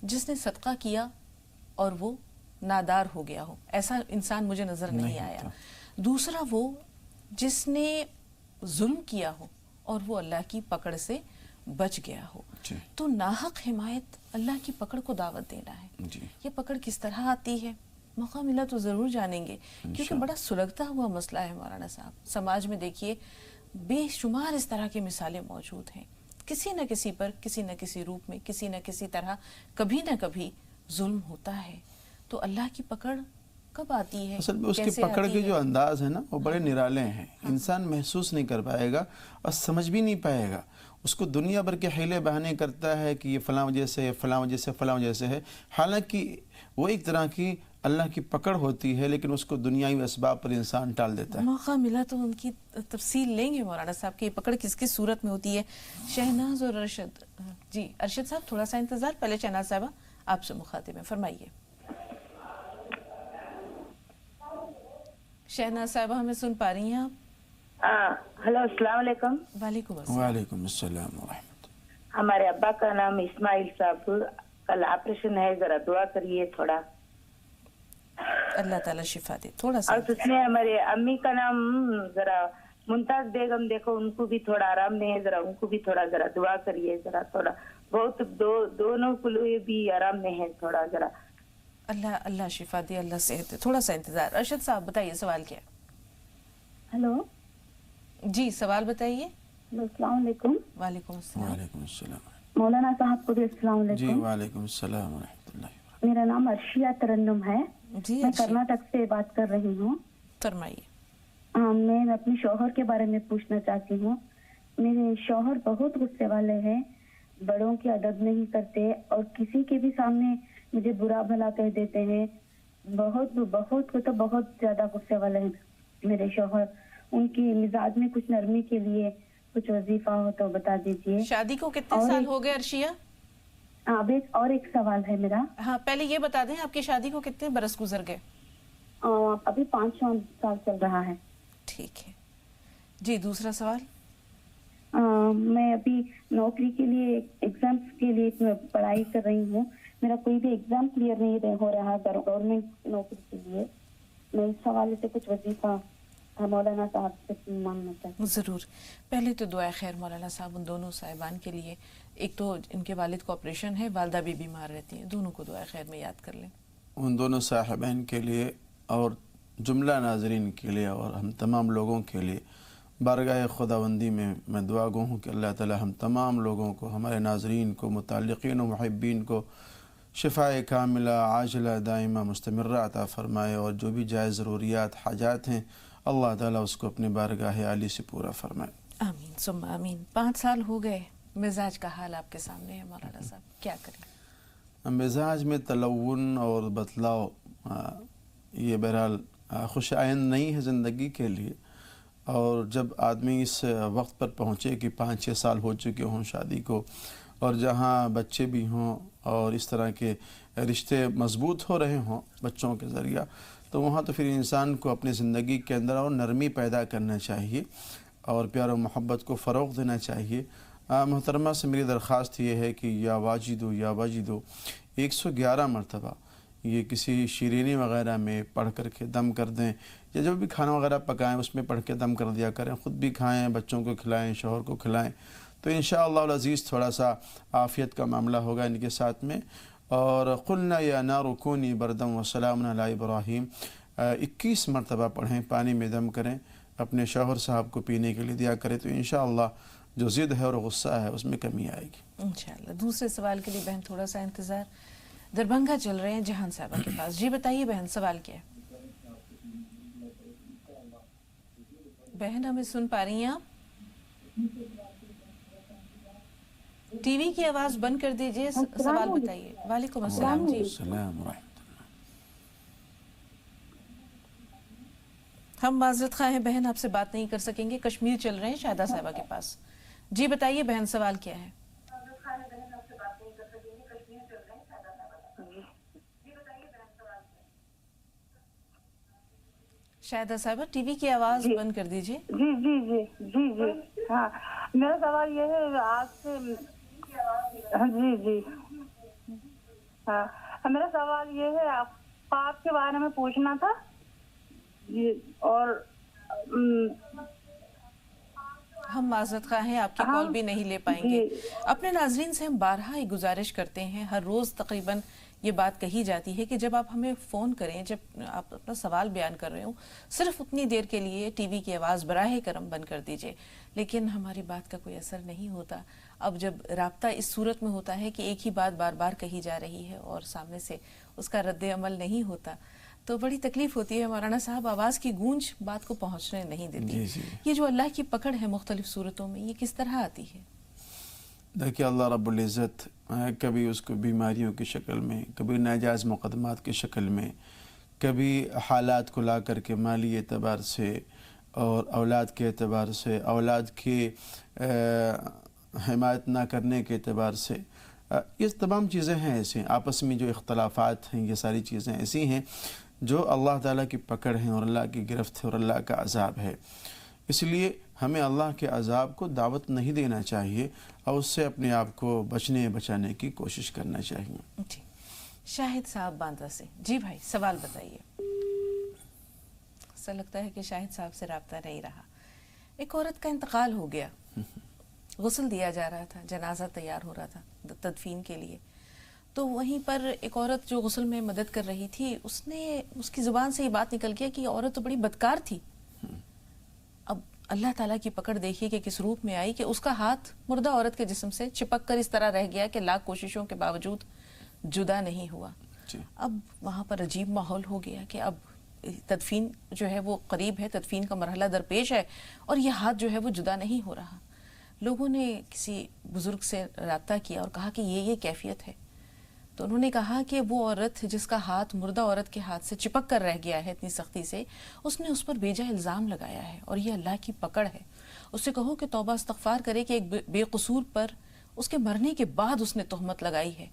जिसने सदका किया और वो नादार हो गया हो, ऐसा इंसान मुझे नज़र नहीं आया। दूसरा वो जिसने जुल्म किया हो और वो अल्लाह की पकड़ से बच गया हो। तो नाहक हिमायत अल्लाह की पकड़ को दावत देना है। ये पकड़ किस तरह आती है, मौका मिला तो ज़रूर जानेंगे, क्योंकि बड़ा सुलगता हुआ मसला है मौलाना साहब। समाज में देखिए बेशुमार इस तरह की मिसालें मौजूद हैं, किसी न किसी पर, किसी न किसी रूप में, किसी न किसी तरह कभी न कभी जुल्म होता है। तो अल्लाह की पकड़ कब आती है? असल में उसकी पकड़ के जो अंदाज है ना, वो बड़े निराले हैं। इंसान महसूस नहीं कर पाएगा और समझ भी नहीं पाएगा। उसको दुनिया भर के हीले बहाने करता है कि ये फ़लाँ वजह से, फ़लाँ वजह से, फ़लाँ वजह से है। हालांकि वो एक तरह की अल्लाह की पकड़ होती है, लेकिन उसको दुनियावी असबाब पर इंसान टाल देता है। मौका मिला तो उनकी तफसील लेंगे मौलाना साहब की पकड़ किस किस सूरत में होती है। शहनाज और अरशद जी, अरशद साहब थोड़ा सा इंतज़ार, पहले शहनाज साहबा आपसे मुखातिब हैं, फरमाइए। शहनाज साहबा हमें सुन पा रही हैं आप? हेलो, अस्सलाम वालेकुम। वालेकुम अस्सलाम। वालेकुम अस्सलाम व रहमतुल्लाह। हमारे अब्बा का नाम इस्माइल साहब, कल ऑपरेशन है, जरा दुआ करिए थोड़ा। अल्लाह ताला शिफा दे। थोड़ा सा और उसमें हमारे अम्मी का नाम जरा मुमताज बेगम, देखो उनको भी थोड़ा आराम नहीं है, जरा उनको भी थोड़ा जरा दुआ करिए, जरा थोड़ा बहुत दोनों को लिए भी आराम में है थोड़ा जरा। अल्लाह अल्लाह शिफा दे, अल्लाह सेहत दे। थोड़ा सा इंतजार। अरशद साहब बताइए सवाल क्या है? हेलो जी सवाल बताइए। अस्सलाम वालेकुम। वालेकुम अस्सलाम। वालेकुम अस्सलाम। मौलाना साहब को भी अस्सलाम जी वालेकुम। वालेकुम अस्सलाम व रहमतुल्लाहि व बरकातुहू। मेरा नाम अर्शिया तरन्नुम है। जी मैं अच्छी कर्नाटक से बात कर रही हूँ। फरमाइए। मैं अपने शौहर के बारे में पूछना चाहती हूँ। मेरे शौहर बहुत गुस्से वाले हैं, बड़ों की अदब नहीं करते और किसी के भी सामने मुझे बुरा भला कह देते हैं। बहुत बहुत तो बहुत ज्यादा गुस्से वाले हैं मेरे शौहर। उनकी मिजाज में कुछ नरमी के लिए कुछ वजीफा हो तो बता दीजिए। शादी को कितने और साल एक- हो गए अर्शिया? अब एक सवाल है मेरा। हाँ पहले ये बता दें आपकी शादी को कितने बरस गुजर गए? अभी 5 साल चल रहा है। ठीक है जी। दूसरा सवाल। मैं अभी नौकरी के लिए एग्जाम्स के लिए मैं पढ़ाई कर रही हूँ। मेरा कोई भी एग्जाम क्लियर नहीं हो रहा गवर्नमेंट नौकरी के लिए। मैं इस हवाले से कुछ वजीफा मौलाना साहब से मांगना चाहती हूँ। ज़रूर। पहले तो दुआ खैर मौलाना साहब उन दोनों साहिबान के लिए। एक तो इनके वालिद को ऑपरेशन है, वालदा भी बीमार रहती हैं, दोनों को दुआ खैर में याद कर लें। उन दोनों साहिबान के लिए और जुमला नाजरीन के लिए और हम तमाम लोगों के लिए बारगाह खुदावंदी में मैं दुआ गो हूँ कि अल्लाह ताला हम तमाम लोगों को, हमारे नाजरीन को, मुताल्लिक़ीन व मुहिब्बीन को शिफ़ाए कामिला आजिला दाइमा मुस्तमिर्रा अता फ़रमाए और जो भी जायज़ ज़रूरियात हाजात हैं अल्लाह ताला उसको अपने बारगाह आली से पूरा फ़रमाए। आमीन सुम्मा आमीन। 5 साल हो गए, मिजाज का हाल आपके सामने है मौलाना साहब, क्या करें? मिजाज में तलव्वुन और बदलाव ये बहरहाल खुश आइंद नहीं है ज़िंदगी के लिए। और जब आदमी इस वक्त पर पहुँचे कि 5-6 साल हो चुके हों शादी को और जहाँ बच्चे भी हों और इस तरह के रिश्ते मजबूत हो रहे हों बच्चों के ज़रिया, तो वहाँ तो फिर इंसान को अपनी ज़िंदगी के अंदर और नरमी पैदा करना चाहिए और प्यार और मोहब्बत को फ़रोग़ देना चाहिए। मोहतरमा से मेरी दरख्वास्त ये है कि या वाजिदो 111 मरतबा ये किसी शीरीनी वग़ैरह में पढ़ कर के दम कर दें, या जब भी खाना वगैरह पकाएं उसमें पढ़ के दम कर दिया करें, ख़ुद भी खाएं, बच्चों को खिलाएं, शौहर को खिलाएं, तो इंशाअल्लाह अज़ीज़ थोड़ा सा आफ़ियत का मामला होगा इनके साथ में। और क़ुलना या नारु कूनी बरदम व सलामुन अला इब्राहीम 21 मरतबा पढ़ें, पानी में दम करें, अपने शौहर साहब को पीने के लिए दिया करें, तो इंशाअल्लाह जो ज़िद है और गुस्सा है उसमें कमी आएगी इंशाअल्लाह। दूसरे सवाल के लिए बहन थोड़ा सा इंतज़ार। दरभंगा चल रहे हैं जहान साहबा के पास। जी बताइए बहन, सवाल क्या है? बहन हमें सुन पा रही हैं आप? टीवी की आवाज बंद कर दीजिए, सवाल बताइए। वालेकुम अस्सलाम जी। हम माजरत खा हैं बहन, आपसे बात नहीं कर सकेंगे। कश्मीर चल रहे हैं शायदा साहिबा के पास। जी बताइए बहन, सवाल क्या है? शायदा साहिबा टीवी की आवाज बंद कर दीजिए। जी जी जी जी जी हाँ, मेरा सवाल ये है आज से। हाँ, जी जी हाँ, मेरा सवाल ये है आप के बारे में पूछना था जी। और हम माजरत खा हैं, आपकी कॉल भी नहीं ले पाएंगे। अपने नाजरीन से हम बारहा ही गुजारिश करते हैं, हर रोज़ तकरीबन ये बात कही जाती है कि जब आप हमें फ़ोन करें, जब आप अपना सवाल बयान कर रहे हो, सिर्फ उतनी देर के लिए टीवी की आवाज़ बराह करम बंद कर दीजिए। लेकिन हमारी बात का कोई असर नहीं होता। अब जब राब्ता इस सूरत में होता है कि एक ही बात बार बार कही जा रही है और सामने से उसका रद्द अमल नहीं होता, तो बड़ी तकलीफ होती है मौलाना साहब। आवाज़ की गूंज बात को पहुंचने नहीं देती। ये जो अल्लाह की पकड़ है मुख्तलिफ सूरतों में, ये किस तरह आती है? देखिए, अल्लाह रब्बुल इज़्ज़त कभी उसको बीमारियों की शक्ल में, कभी नाजायज़ मुक़दमात की शक्ल में, कभी हालात को ला कर के माली एतबार से और औलाद के एतबार से, औलाद की हिमायत ना करने के एतबार से, ये तमाम चीज़ें हैं ऐसे आपस में जो इख्तलाफात हैं, ये सारी चीज़ें ऐसी हैं जो अल्लाह ताला की पकड़ है और अल्लाह की गिरफ्त है और अल्लाह का अज़ाब है। इसलिए हमें अल्लाह के अज़ाब को दावत नहीं देना चाहिए और उससे अपने आप को बचाने की कोशिश करना चाहिए। जी, शाहिद साहब बांदा से। जी भाई, सवाल बताइए। ऐसा लगता है कि शाहिद साहब से राब्ता नहीं रहा। एक औरत का इंतकाल हो गया, गुस्ल दिया जा रहा था, जनाजा तैयार हो रहा था, تدفین کے لیے. تو وہیں پر ایک عورت جو غسل میں مدد کر رہی تھی, اس کی زبان سے یہ بات نکل گیا کہ یہ عورت تو بڑی بدکار تھی. اب اللہ تعالیٰ کی پکڑ دیکھیے کہ کس روپ میں آئی کہ اس کا ہاتھ مردہ عورت کے جسم سے چپک کر اس طرح رہ گیا کہ لاکھ کوششوں کے باوجود جدا نہیں ہوا. اب وہاں پر عجیب ماحول ہو گیا کہ اب تدفین جو ہے وہ قریب ہے, تدفین کا مرحلہ درپیش ہے, اور یہ ہاتھ جو ہے وہ جدا نہیں ہو رہا. لوگوں نے کسی بزرگ سے رابطہ کیا اور کہا کہ یہ کیفیت ہے. تو انہوں نے کہا کہ وہ عورت جس کا ہاتھ مردہ عورت کے ہاتھ سے چپک کر رہ گیا ہے اتنی سختی سے, اس نے اس پر بیجا الزام لگایا ہے, اور یہ اللہ کی پکڑ ہے. اس سے کہو کہ توبہ استغفار کرے کہ ایک بے قصور پر اس کے مرنے کے بعد اس نے تہمت لگائی ہے.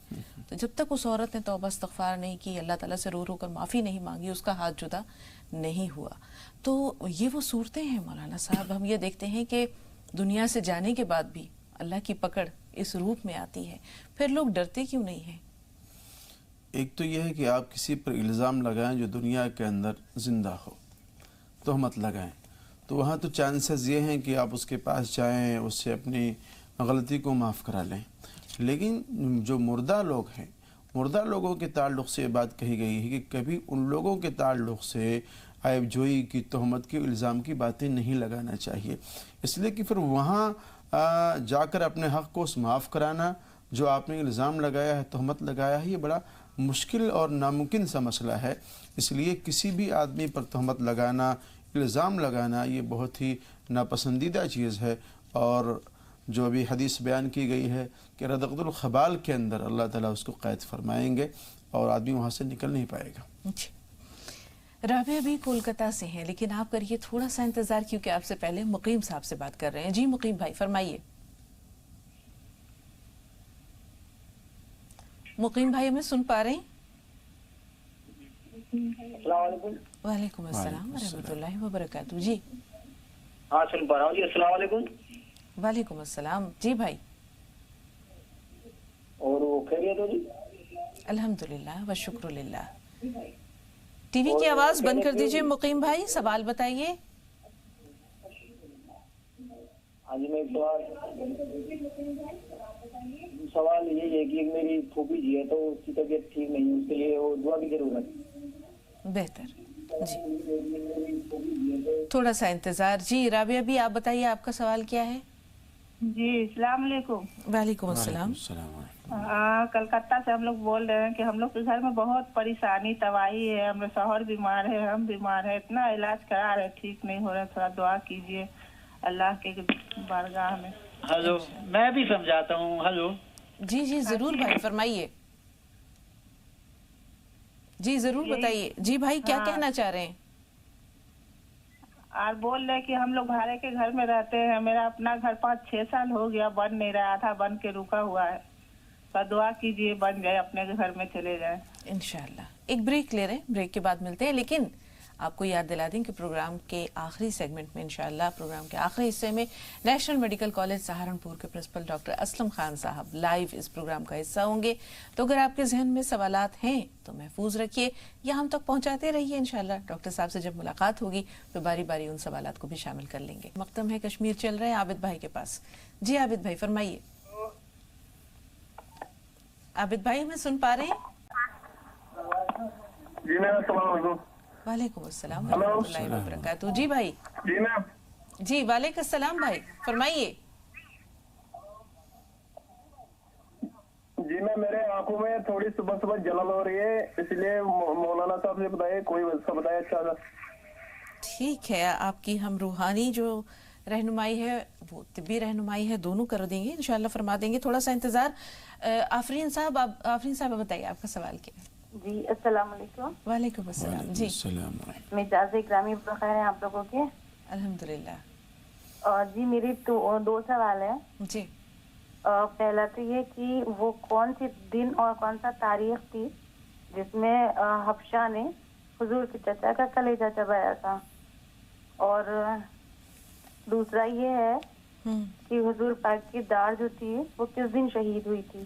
تو جب تک اس عورت نے توبہ استغفار نہیں کی, اللہ تعالیٰ سے رو رو کر معافی نہیں مانگی, اس کا ہاتھ جدا نہیں ہوا. تو یہ وہ صورتیں ہیں مولانا صاحب. ہم یہ دیکھتے ہیں کہ دنیا سے جانے کے بعد بھی اللہ کی پکڑ اس روپ میں آتی ہے. پھر لوگ ڈرتے کیوں نہیں ہیں؟ ایک تو یہ ہے کہ آپ کسی پر الزام لگائیں جو دنیا کے اندر زندہ ہو, تہمت لگائیں, تو وہاں تو چانسز یہ ہیں کہ آپ اس کے پاس جائیں, اس سے اپنی غلطی کو معاف کرا لیں. لیکن جو مردہ لوگ ہیں, مردہ لوگوں کے تعلق سے یہ بات کہی گئی ہے کہ کبھی ان لوگوں کے تعلق سے عیب جوئی کی, تہمت کی, الزام کی باتیں نہیں لگانا چاہیے. اس لیے کہ پھر وہاں جا کر اپنے حق کو معاف کرانا, جو آپ نے الزام لگایا ہے, تہمت لگایا ہے, یہ بڑا مشکل اور ناممکن سا مسئلہ ہے. اس لیے کسی بھی آدمی پر تہمت لگانا, الزام لگانا, یہ بہت ہی ناپسندیدہ چیز ہے. اور جو ابھی حدیث بیان کی گئی ہے کہ ردغد الخبال کے اندر اللہ تعالیٰ اس کو قید فرمائیں گے اور آدمی وہاں سے نکل نہیں پائے گا. رابعہ بھی کولکتہ سے ہیں, لیکن آپ کریے تھوڑا سا انتظار کیونکہ آپ سے پہلے مقیم صاحب سے بات کر رہے ہیں. جی مقیم بھائی فرمائیے. مقیم بھائی ہمیں سن پا رہے ہیں؟ السلام علیکم. وعلیکم السلام ورحمۃ اللہ وبرکاتہ. جی ہاں سن پا رہا ہوں. جی السلام علیکم. وعلیکم السلام. جی بھائی, اور وہ خیریت ہو جی؟ الحمدللہ و شکر للہ. ٹی وی کی آواز بند کر دیجئے مقیم بھائی, سوال بتائیے. ہاں جی, میں سوال یہ ہے کہ میری پھوپھی جی ہے تو اس کی طبیعت ٹھیک نہیں, اس کے لیے وہ دعا کی ضرورت ہے. بہتر. جی تھوڑا سا انتظار. جی رابعہ بھی آپ بتائیے, آپ کا سوال کیا ہے؟ جی السلام علیکم. وعلیکم السلام. کلکتہ سے ہم لوگ بول رہے ہیں کہ ہم لوگ کے گھر میں بہت پریشانی تباہی ہے. ہمیں شوہر بیمار ہے, ہم بیمار ہیں, اتنا علاج کرا رہے, ٹھیک نہیں ہو رہا. تھوڑا دعا کیجیے اللہ کے بارگاہ میں. ہلو, میں بھی سمجھاتا ہوں. ہلو جی جی ضرور بھائی فرمائیے. جی ضرور بتائیے. جی بھائی کیا کہنا چاہ رہے ہیں؟ اور بول رہے کہ ہم لوگ بھاڑے کے گھر میں رہتے ہیں. میرا اپنا گھر 5-6 سال ہو گیا, بن نہیں رہا تھا, بن کے رکا ہوا ہے. تو دعا کیجیے بن جائے, اپنے گھر میں چلے جائیں انشاءاللہ. ایک بریک لے رہے ہیں, بریک کے بعد ملتے ہیں. لیکن آپ کو یاد دلا دیں کہ پروگرام کے آخری سیگمنٹ میں انشاءاللہ پروگرام کے آخری حصے میں نیشنل میڈیکل کالج سہارنپور کے پرنسپل ڈاکٹر اسلم خان صاحب لائیو اس پروگرام کا حصہ ہوں گے. تو اگر آپ کے ذہن میں سوالات ہیں تو محفوظ رکھیے یا ہم تک پہنچاتے رہیے. انشاءاللہ ڈاکٹر صاحب سے جب ملاقات ہوگی تو باری باری ان سوالات کو بھی شامل کر لیں گے. مقدم ہے کشمیر چل رہے ہیں عابد بھائی کے پاس. جی عابد بھائی فرمائیے. عابد بھائی ہمیں سن پا رہے ہیں؟ جی میم السلام علیکم. وعلیکم السلام ورحمۃ اللہ وبرکاتہ. جی بھائی. جی میم. جی وعلیکم السلام بھائی فرمائیے. جی میم میرے آنکھوں میں تھوڑی صبح جلن ہو رہی ہے, اس لیے مولانا صاحب سے بتائیے, کوئی وجہ بتائے اچھا سا. ٹھیک ہے, آپ کی ہم روحانی جو رہنمائی ہے وہ طبی رہنمائی ہے, دونوں کر دیں گے انشاءاللہ, فرما دیں گے. تھوڑا سا انتظار. آفرین صاحب بتائیے آپ کا سوال کیا ہے؟ جی السلام علیکم. وعلیکم السلام. جی مزاج اکرامی بخیر ہیں آپ لوگوں کے؟ الحمدللہ. اور جی میری دو سوال ہیں. جی پہلا تو یہ کہ وہ کون سی دن اور کون سا تاریخ تھی جس میں حبشہ نے حضور کے چچا کا کلیجہ چبایا تھا, اور دوسرا یہ ہے کہ حضور پاک کی داڑھ جو تھی وہ کس دن شہید ہوئی تھی.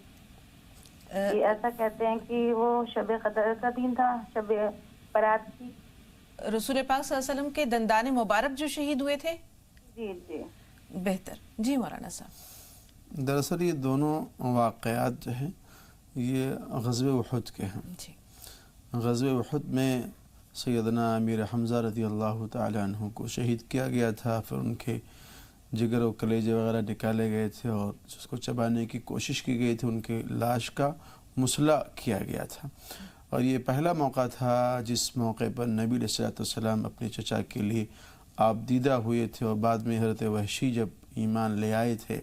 یہ ایسا کہتے ہیں کہ وہ شب قدر کا دن تھا, شب برات کی. رسول پاک صلی اللہ علیہ وسلم کے دندان مبارک جو شہید ہوئے تھے. جی جی بہتر. جی مولانا صاحب. दरअसल ये दोनों वाक़यात जो हैं ये ग़ज़वे उहद के हैं। जी ग़ज़वे उहद में सैयदना अमीर हमज़ा रज़ियल्लाहु ताला अन्हु को शहीद किया गया था, फिर उनके जिगर और कलेजे वगैरह निकाले गए थे और जिसको चबाने की कोशिश की गई थी, उनके लाश का मुसला किया गया था। और ये पहला मौका था जिस मौके पर नबी अलैहिस्सलाम अपने चचा के लिए आबदीदा हुए थे और बाद में हज़रत वहशी जब ईमान ले आए थे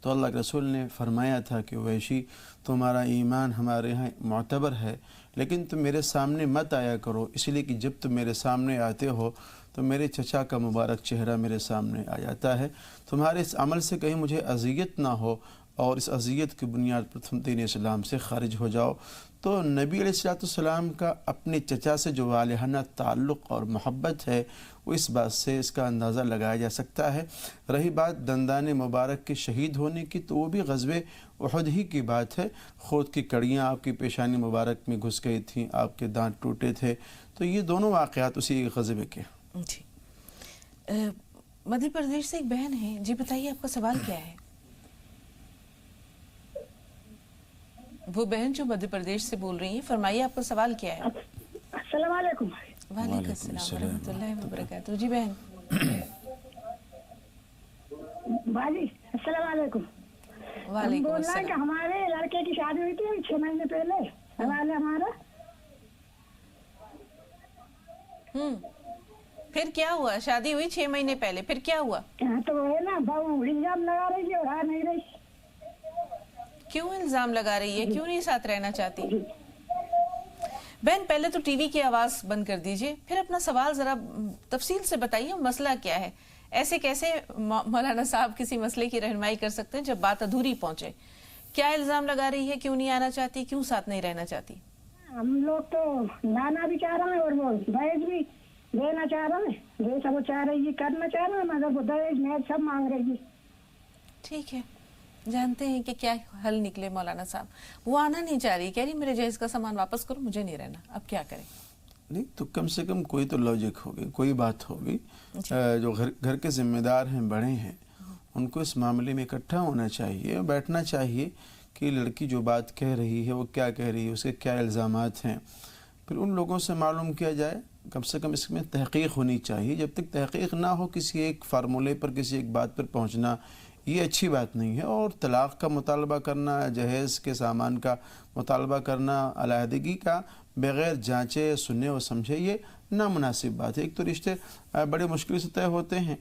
तो अल्लाह के रसूल ने फरमाया था कि वहशी तुम्हारा ईमान हमारे यहाँ मोतबर है, लेकिन तुम मेरे सामने मत आया करो, इसलिए कि जब तुम मेरे सामने आते हो तो मेरे चचा का मुबारक चेहरा मेरे सामने आ जाता है, तुम्हारे इस अमल से कहीं मुझे अज़ियत ना हो और इस अज़ियत की बुनियाद पर तुम दीन इस्लाम से ख़ारिज हो जाओ। तो नबी अलैहिस्सलाम का अपने चचा से जो वालिहाना ताल्लुक़ और मोहब्बत है वो इस बात से इसका अंदाज़ा लगाया जा सकता है। रही बात दंदान मुबारक के शहीद होने की, तो वो भी ग़ज़वे उहद ही की बात है। ख़ुद की कड़ियाँ आपकी पेशानी मुबारक में घुस गई थीं, आपके दांत टूटे थे, तो ये दोनों वाक़यात उसी ग़ज़वे के। जी मध्य प्रदेश से एक बहन है, जी बताइए आपका सवाल क्या है? वो बहन जो मध्य प्रदेश से बोल रही हैं, फरमाइए आपका सवाल क्या है? अस्सलाम वालेकुम। वालेकुम अस्सलाम व रहमतुल्लाहि व बरकातुहू। जी बहन। बाजी अस्सलाम वालेकुम। वालेकुम बोलना है कि अस्सलाम। हमारे लड़के की शादी हुई थी 6 महीने पहले, सवाल है हमारा। फिर क्या हुआ? शादी हुई 6 महीने पहले, फिर क्या हुआ? तो वो है ना, बहू इल्जाम लगा रही है और आ नहीं रही। क्यों इल्जाम लगा रही है? क्यों नहीं साथ रहना चाहती? बहन पहले तो टीवी की आवाज बंद कर दीजिए, फिर अपना सवाल जरा तफसील से बताइए, मसला क्या है? ऐसे कैसे मौलाना साहब किसी मसले की रहनुमाई कर सकते हैं जब बात अधूरी पहुंचे? क्या इल्जाम लगा रही है? क्यों नहीं आना चाहती? क्यों साथ नहीं रहना चाहती? हम लोग तो लाना भी चाह रहे हैं और वो दहेज भी देना चाह रहे हैं, ये सब चाह रही है, करना चाह रहे हैं, मगर वो दहेज में सब मांग रही है। ठीक है, जानते हैं कि क्या हल निकले मौलाना साहब। वो आना नहीं चाह रही, कह रही मेरे जहेज का सामान वापस करो, मुझे नहीं रहना। अब क्या करें? नहीं तो कम से कम कोई तो लॉजिक होगी, कोई बात होगी। जो घर के जिम्मेदार हैं, बड़े हैं, उनको इस मामले में इकट्ठा होना चाहिए और बैठना चाहिए कि लड़की जो बात कह रही है वो क्या कह रही है, उसके क्या इल्ज़ामात हैं, फिर उन लोगों से मालूम किया जाए। कम से कम इसमें तहक़ीक़ होनी चाहिए। जब तक तहक़ीक़ ना हो किसी एक फार्मूले पर, किसी एक बात पर पहुँचना ये अच्छी बात नहीं है। और तलाक़ का मुतालबा करना, जहेज़ के सामान का मुतालबा करना, अलहदगी का बग़ैर जांचे, सुने और समझे, ये नामुनासिब बात है। एक तो रिश्ते बड़े मुश्किल से तय होते हैं।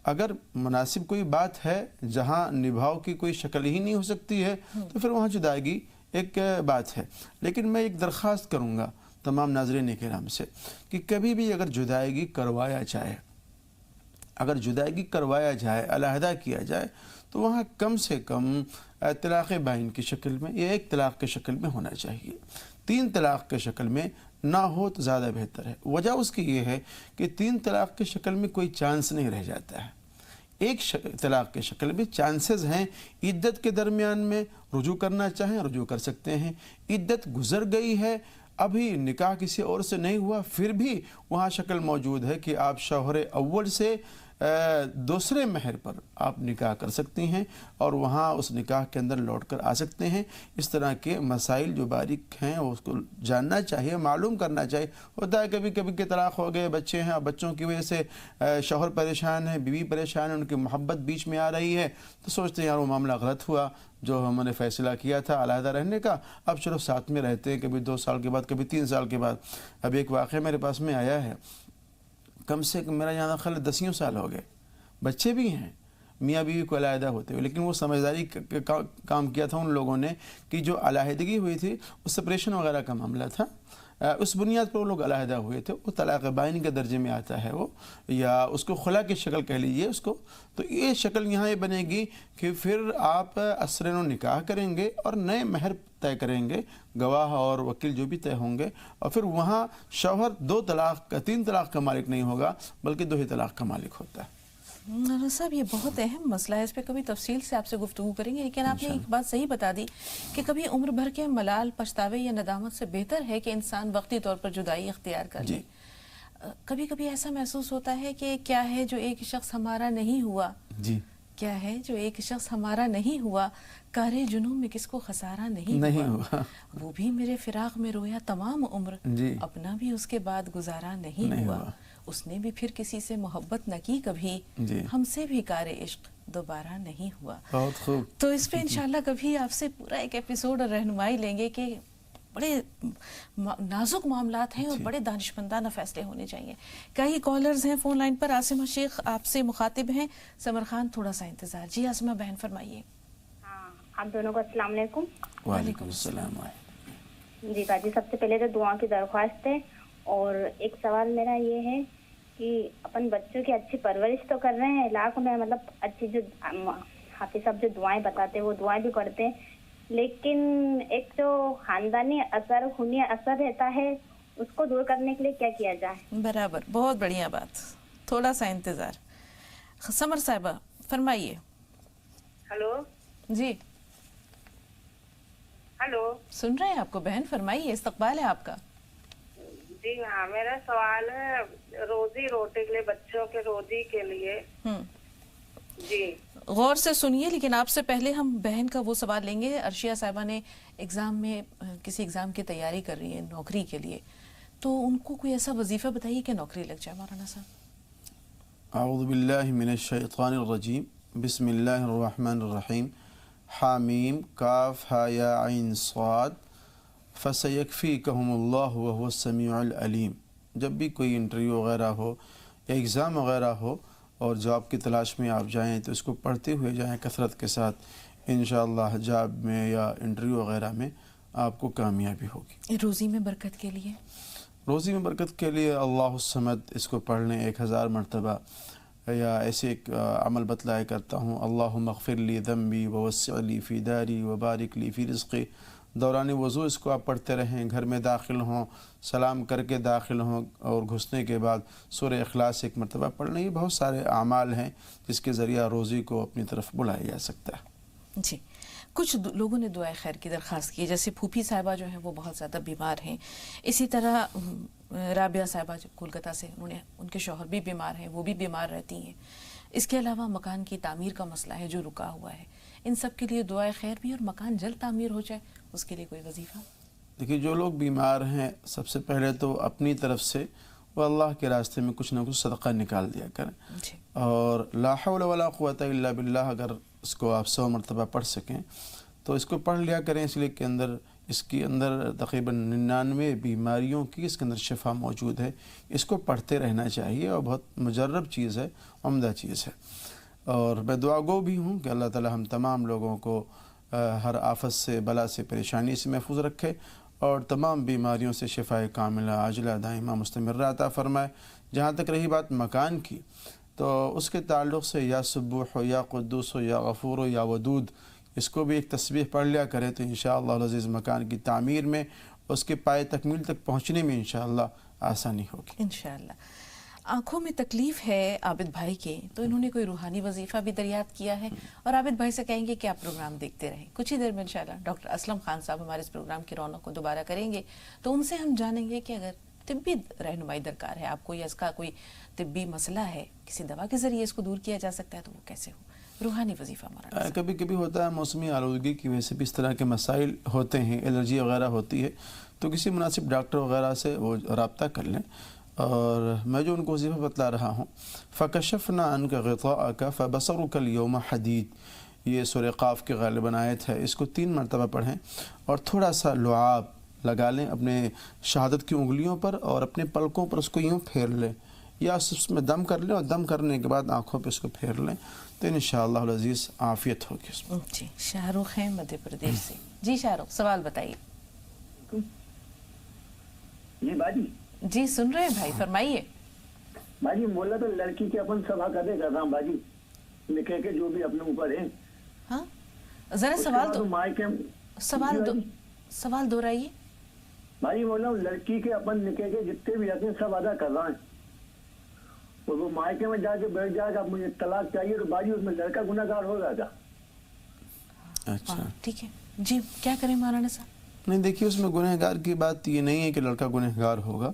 अगर मुनासिब कोई बात है जहाँ निभाव की कोई शक्ल ही नहीं हो सकती है तो फिर वहाँ जुदाई एक बात है। लेकिन मैं एक दरख्वास्त करूँगा तमाम नाज़रीन किराम से कि कभी भी अगर जुदाई करवाया जाए, अगर जुदाई करवाया जाए, अलहदा किया जाए, तो वहाँ कम से कम तलाक़ बाइन की शक्ल में या एक तलाक़ की शक्ल में होना चाहिए। 3 तलाक़ की शक्ल में ना हो तो ज़्यादा बेहतर है। वजह उसकी ये है कि 3 तलाक़ की शक्ल में कोई चांस नहीं रह जाता है। एक तलाक़ की शक्ल में चांसेस हैं, इद्दत के दरमियान में रुजू करना चाहें रुजू कर सकते हैं। इद्दत गुज़र गई है, अभी निकाह किसी और से नहीं हुआ, फिर भी वहाँ शक्ल मौजूद है कि आप शौहर अव्वल से दूसरे महर पर आप निकाह कर सकती हैं और वहाँ उस निकाह के अंदर लौट कर आ सकते हैं। इस तरह के मसाइल जो बारीक हैं उसको जानना चाहिए, मालूम करना चाहिए। होता है कभी कभी के तलाक़ हो गए, बच्चे हैं और बच्चों की वजह से शौहर परेशान है, बीवी परेशान है, उनकी मोहब्बत बीच में आ रही है, तो सोचते हैं यार वो मामला गलत हुआ जो हमने फ़ैसला किया था अलहदा रहने का, अब चलो साथ में रहते हैं, कभी 2 साल के बाद, कभी 3 साल के बाद। अब एक वाक़या मेरे पास में आया है, कम से कम मेरा यहाँ ख्याल 10 साल हो गए, बच्चे भी हैं, मियाँ बीवी को अलहदा होते हुए, लेकिन वो समझदारी काम किया था उन लोगों ने कि जो अलहदगी हुई थी उस सेपरेशन वगैरह का मामला था, उस बुनियाद पर वो लोग अलहदा हुए थे। वो तलाक़ बाइन के दर्जे में आता है वो, या उसको खुला की शक्ल कह लीजिए उसको। तो ये शक्ल यहाँ ये बनेगी कि फिर आप असरनो निकाह करेंगे और नए महर तय करेंगे, गवाह और वकील जो भी तय होंगे, और फिर वहाँ शौहर 2 तलाक़ का 3 तलाक़ का मालिक नहीं होगा बल्कि 2 ही तलाक़ का मालिक होता है। मौलाना साहब ये बहुत अहम मसला है, इस पे कभी तफसील से आपसे गुफ्तगू करेंगे, लेकिन आपने एक बात सही बता दी कि कभी उम्र भर के मलाल, पछतावे या नदामत से बेहतर है कि इंसान वक्ती तौर पर जुदाई इख्तियार कर ले। कभी कभी ऐसा महसूस होता है कि क्या है जो एक शख्स हमारा नहीं हुआ जी, کیا ہے جو ایک شخص ہمارا نہیں ہوا، کارے جنوں میں کس کو خسارہ نہیں ہوا، وہ بھی میرے فراق میں رویا تمام عمر، اپنا بھی اس کے بعد گزارا نہیں ہوا، اس نے بھی پھر کسی سے محبت نہ کی کبھی، ہم سے بھی کارے عشق دوبارہ نہیں ہوا۔ بہت خوب۔ تو اس پہ انشاءاللہ کبھی آپ سے پورا ایک ایپیسوڈ اور رہنمائی لیں گے کہ بڑے نازک معاملات ہیں اور بڑے دانشمندانہ فیصلے ہونے چاہیے۔ کئی کالرز ہیں فون لائن پر۔ عاصمہ شیخ آپ سے مخاطب ہیں، سمر خان تھوڑا سا انتظار۔ جی عاصمہ بہن فرمائیے۔ ہاں، آپ دونوں کو السلام علیکم۔ وعلیکم السلام۔ جی باجی، سب سے پہلے تو دعا کی درخواست ہے، اور ایک سوال میرا یہ ہے کہ اپن بچوں کی اچھی پرورش تو کر رہے ہیں، علاقوں میں مطلب اچھی جو حافظ صاحب جو دعائیں بتاتے ہیں وہ دعائیں بھی پڑھتے ہیں، لیکن ایک جو خاندانی اثر، خونی اثر رہتا ہے، اس کو دور کرنے کے لیے کیا کیا جائے؟ برابر، بہت بڑھیا بات، تھوڑا سا انتظار۔ سمر صاحبہ فرمائیے۔ ہلو جی ہلو، سن رہے ہیں آپ کو بہن، فرمائیے، استقبال ہے آپ کا۔ جی ہاں، میرا سوال ہے روزی روٹی کے لیے، بچوں کے روزی کے لیے۔ جی غور سے سنیے، لیکن آپ سے پہلے ہم بہن کا وہ سوال لیں گے۔ ارشیا صاحبہ نے ایگزام میں کسی ایگزام کی تیاری کر رہی ہے نوکری کے لیے، تو ان کو کوئی ایسا وظیفہ بتائیے کہ نوکری لگ جائے مولانا صاحب۔ اعوذ باللہ من الشیطان الرجیم، بسم اللہ الرحمن الرحیم، حامیم کاف ہا یا عین صاد، فسیکفیکہم اللہ وہو السمیع العلیم۔ جب بھی کوئی انٹرویو وغیرہ ہو یا ایگزام وغیرہ ہو اور جاب کی تلاش میں آپ جائیں تو اس کو پڑھتے ہوئے جائیں کثرت کے ساتھ، انشاءاللہ جاب میں یا انٹرویو وغیرہ میں آپ کو کامیابی ہوگی۔ روزی میں برکت کے لیے، روزی میں برکت کے لیے اللہ الصمد اس کو پڑھ لیں 1000 مرتبہ، یا ایسے ایک عمل بتلایا کرتا ہوں، اللہم اغفر لی ذنبی ووسع لی فی داری وبارک لی فی رزقی۔ دوران وضو اس کو آپ پڑھتے رہیں، گھر میں داخل ہوں، سلام کر کے داخل ہوں، اور گھسنے کے بعد سورہ اخلاص ایک مرتبہ پڑھنا۔ یہ بہت سارے اعمال ہیں جس کے ذریعہ روزی کو اپنی طرف بلایا جا سکتا ہے۔ جی کچھ لوگوں نے دعائے خیر کی درخواست کی، جیسے پھوپھی صاحبہ جو ہیں وہ بہت زیادہ بیمار ہیں، اسی طرح رابعہ صاحبہ جو کولکتہ سے، ان کے شوہر بھی بیمار ہیں، وہ بھی بیمار رہتی ہیں، اس کے علاوہ مکان کی تعمیر کا مسئلہ ہے جو رکا ہوا ہے، ان سب کے لیے دعائے خیر بھی، اور مکان جلد تعمیر ہو جائے اس کے لیے کوئی وظیفہ؟ دیکھیے، جو لوگ بیمار ہیں سب سے پہلے تو اپنی طرف سے وہ اللہ کے راستے میں کچھ نہ کچھ صدقہ نکال دیا کریں، اور لا حول ولا قوت الا باللہ اگر اس کو آپ 100 مرتبہ پڑھ سکیں تو اس کو پڑھ لیا کریں، اس لیے کہ اس کے اندر تقریباً 99 بیماریوں کی اس کے اندر شفا موجود ہے۔ اس کو پڑھتے رہنا چاہیے، اور بہت مجرب چیز ہے، عمدہ چیز ہے، اور میں دعا گو بھی ہوں کہ اللہ تعالی ہم تمام لوگوں کو ہر آفت سے، بلا سے، پریشانی سے محفوظ رکھے، اور تمام بیماریوں سے شفا کاملہ عاجلہ دائمہ مستمرہ عطا فرمائے۔ جہاں تک رہی بات مکان کی، تو اس کے تعلق سے یا سبوح ہو، یا قدوس ہو، یا غفور ہو، یا ودود، اس کو بھی ایک تسبیح پڑھ لیا کرے تو انشاءاللہ العزیز مکان کی تعمیر میں، اس کے پائے تکمیل تک پہنچنے میں انشاءاللہ آسانی ہوگی انشاءاللہ۔ آنکھوں میں تکلیف ہے عابد بھائی کے، تو انہوں نے کوئی روحانی وظیفہ بھی دریافت کیا ہے، اور عابد بھائی سے کہیں گے کہ آپ پروگرام دیکھتے رہیں۔ کچھ ہی دیر میں انشاءاللہ ڈاکٹر اسلم خان صاحب ہمارے اس پروگرام کی رونق کو دوبارہ کریں گے، تو ان سے ہم جانیں گے کہ اگر طبی رہنمائی درکار ہے آپ کو، یا اس کا کوئی طبی مسئلہ ہے، کسی دوا کے ذریعے اس کو دور کیا جا سکتا ہے، تو وہ کیسے ہو؟ روحانی وظیفہ ہمارا کبھی کبھی ہوتا ہے، موسمی آلودگی کی وجہ سے بھی اس طرح کے مسائل ہوتے ہیں، الرجی وغیرہ ہوتی ہے، تو کسی مناسب ڈاکٹر وغیرہ سے وہ رابطہ کر لیں۔ اور میں جو ان کو وظیفہ بتلا رہا ہوں، فَكَشَفْنَا عَنْكَ غِطَاءَكَ فَبَصَرُكَ الْيَوْمَ حَدِيدٌ، یہ سورہ قاف کی غالباً آیت ہے، اس کو 3 مرتبہ پڑھیں، اور تھوڑا سا لعاب لگا لیں اپنے شہادت کی انگلیوں پر، اور اپنے پلکوں پر اس کو یوں پھیر لیں، یا اس میں دم کر لیں، اور دم کرنے کے بعد آنکھوں پہ اس کو پھیر لیں، تو انشاءاللہ العزیز عافیت ہوگی اس میں۔ جی شاہ رخ ہیں مدھیہ پردیش سے۔ جی شاہ رخ، سوال بتائیے۔ جی باجی، جی سن رہے ہیں بھائی، فرمائیے۔ باجی بولا تو لڑکی کے اپن سب حق ادا کر رہا ہوں باجی، نکاح کے جو بھی اپنے اوپر ہے۔ ہاں ذرا سوال سوال دہرائیے۔ بھائی بول رہا ہوں، لڑکی کے اپن نکاح کے جتنے بھی حق ہیں سب ادا کر رہا ہے، اور وہ مائکے میں جا کے بیٹھ جائے گا مجھے طلاق چاہیے، تو باجی اس میں لڑکا گناہ گار ہوگا کیا؟ اچھا ٹھیک ہے جی، کیا کریں مولانا صاحب؟ نہیں، دیکھیے اس میں گنہگار کی بات یہ نہیں ہے کہ لڑکا گنہگار ہوگا،